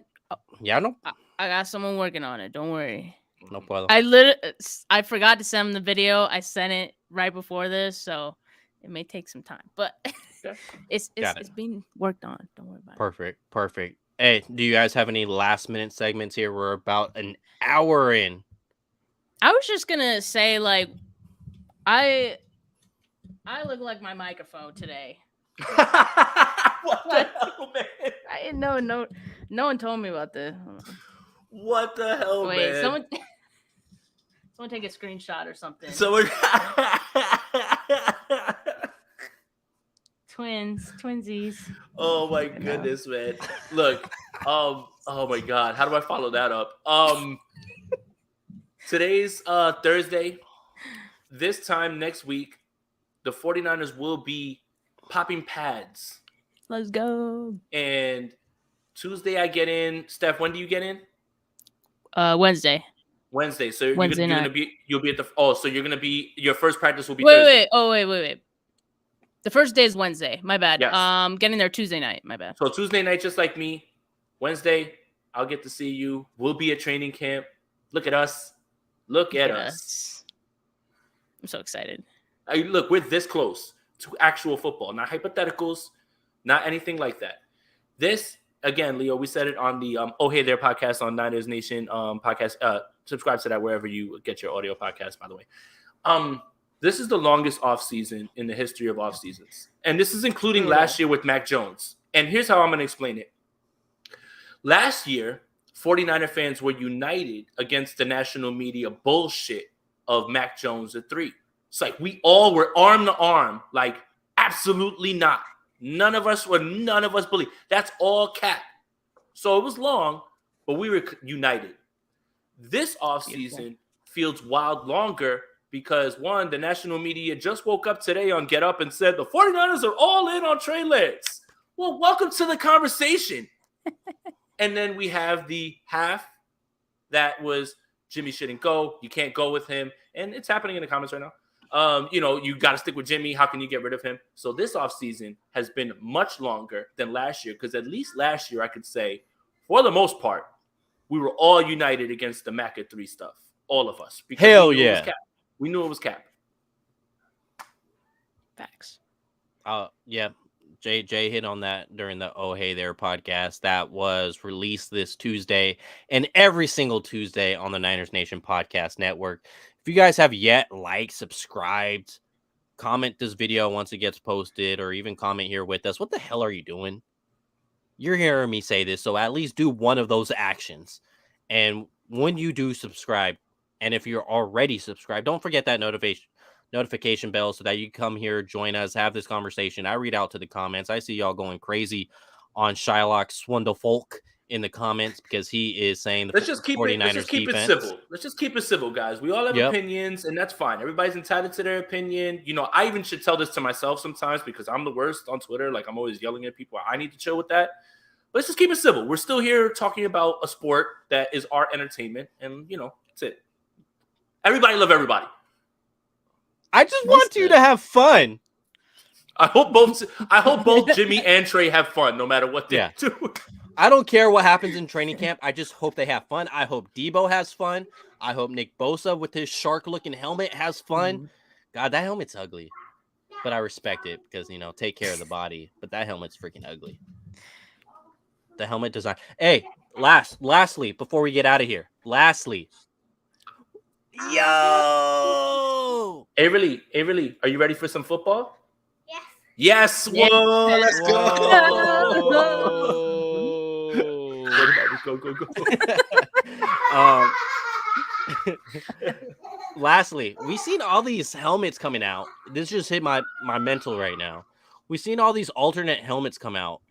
Yeah, no. I got someone working on it. Don't worry. No problem. I forgot to send him the video. I sent it right before this, so it may take some time, but it's being worked on. Don't worry about it. Perfect. Hey, do you guys have any last minute segments here? We're about an hour in. I was just gonna say, like, I look like my microphone today. What the hell, man? I didn't know. No one told me about this. What the hell, Wait, man? someone take a screenshot or something. Twinsies. Oh my goodness, man. Look, oh my God. How do I follow that up? Today's Thursday. This time next week, the 49ers will be popping pads. Let's go. And Tuesday I get in. Steph, when do you get in? Wednesday. So you'll be at the so you're gonna be your first practice will be Thursday. Wait. The first day is Wednesday. My bad. Yes. Getting there Tuesday night. My bad. So Tuesday night, just like me. Wednesday, I'll get to see you. We'll be at training camp. Look at us. Look at us. I'm so excited. Look, we're this close to actual football, not hypotheticals, not anything like that. This, again, Leo, we said it on the Oh Hey There podcast on Niners Nation podcast. Subscribe to that wherever you get your audio podcast, by the way. This is the longest offseason in the history of off seasons. And this is including last year with Mac Jones. And here's how I'm going to explain it. Last year, 49er fans were united against the national media bullshit of Mac Jones at 3. It's like we all were arm to arm, like absolutely not. None of us believe. That's all cap. So it was long, but we were united. This offseason feels wild longer because, one, the national media just woke up today on Get Up and said the 49ers are all in on Trey Lance. Well, welcome to the conversation. And then we have the half that was Jimmy shouldn't go. You can't go with him. And it's happening in the comments right now. You got to stick with Jimmy. How can you get rid of him? So this offseason has been much longer than last year because at least last year I could say, for the most part, we were all united against the Mac at 3 stuff. All of us. Hell yeah. We knew it was cap. Facts. Yeah. Jay hit on that during the Oh Hey There podcast that was released this Tuesday and every single Tuesday on the Niners Nation podcast network. If you guys have yet subscribed, comment this video once it gets posted, or even comment here with us. What the hell are you doing? You're hearing me say this, so at least do one of those actions. And when you do subscribe, and if you're already subscribed, don't forget that notification bell so that you come here, join us, have this conversation. I read out to the comments. I see y'all going crazy on Shylock Swindlefolk in the comments because he is saying let's just keep it civil. Let's just keep it civil, guys. We all have opinions, and that's fine. Everybody's entitled to their opinion. I even should tell this to myself sometimes because I'm the worst on Twitter. Like, I'm always yelling at people. I need to chill with that. But let's just keep it civil. We're still here talking about a sport that is our entertainment, and that's it. Everybody love everybody. I just want you to have fun. I hope both Jimmy and Trey have fun, no matter what they do. I don't care what happens in training camp. I just hope they have fun. I hope Debo has fun. I hope Nick Bosa with his shark-looking helmet has fun. Mm-hmm. God, that helmet's ugly. But I respect it because, take care of the body. But that helmet's freaking ugly. The helmet design. Hey, lastly, before we get out of here. Yo! Avery, are you ready for some football? Yes. Whoa, let's go. Go. Lastly, we've seen all these helmets coming out. This just hit my mental right now. We've seen all these alternate helmets come out.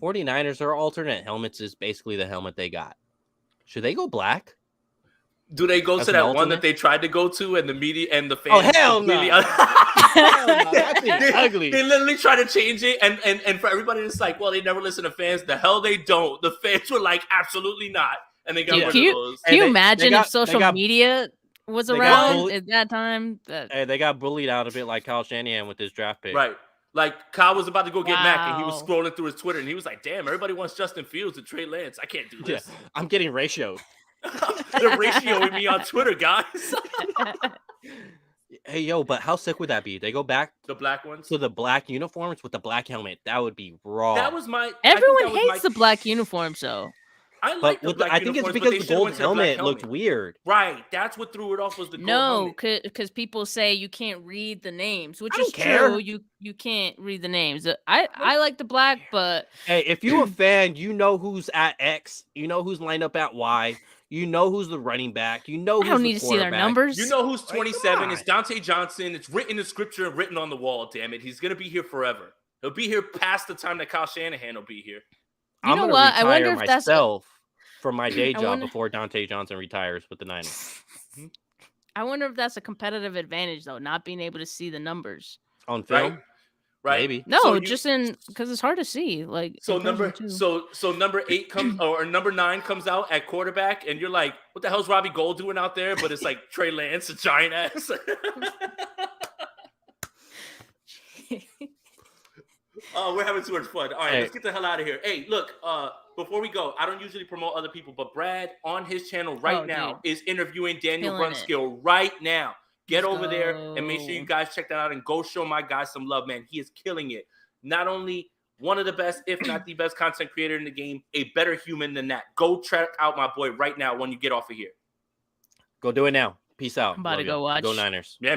49ers, their alternate helmets is basically the helmet they got. Should they go black? Do they go As to an that one alternate? that they tried to go to and the media and the Oh, fans hell no. completely Hell no, that thing's they, ugly. They literally try to change it and for everybody it's like, well, they never listen to fans. The hell they don't. The fans were like, absolutely not. And they got rid of those. Can you they imagine got- if social they got- media was they got around bullied- at that time? Hey, they got bullied out a bit like Kyle Shanahan with his draft pick. Right. Like Kyle was about to go get Mac and he was Wow. scrolling through his Twitter and he was like, damn, everybody wants Justin Fields and Trey Lance. I can't do Yeah, this. I'm getting ratioed. They're ratioing me on Twitter, guys. Hey, yo, but how sick would that be? They go back The black ones. to the black uniforms with the black helmet. That would be raw. That was my. Everyone hates the black uniforms, though. I But like the with black I think it's uniforms, but because they the should've gold went to the black helmet looked weird. Right, that's what threw it off was the gold No, helmet. because people say you can't read the names, which I don't is care. true. You can't read the names. I like the black, but Hey, if you're a fan, you know who's at X. You know who's lined up at Y. You know who's the running back. You know I who's don't the need to see their quarterback. numbers. You know who's Like, 27? come It's on. Dante Johnson. It's written in scripture and written on the wall. Damn it, he's gonna be here forever. He'll be here past the time that Kyle Shanahan will be here. You I'm know gonna what? I retire wonder if that's myself from my day I job wonder- before Dante Johnson retires with the Niners. I wonder if that's a competitive advantage though, not being able to see the numbers. On film, Right. maybe. No, So you- just because it's hard to see. Like So in number person, too. so number 8 comes or number 9 comes out at quarterback, and you're like, what the hell's Robbie Gould doing out there? But it's like Trey Lance, a giant ass. Oh, we're having too much fun. All right, Hey. let's get the hell out of here. Hey, look, before we go, I don't usually promote other people, but Brad on his channel right Oh, now is interviewing Daniel Killing it. Brunskill right now. Get Let's over there and make sure go. you guys check that out and go show my guy some love, man. He is killing it. Not only one of the best, if not the best content creator in the game, a better human than that. Go check out my boy right now when you get off of here. Go do it now. Peace out. I'm about to Love ya. go watch. Go Niners. Yeah,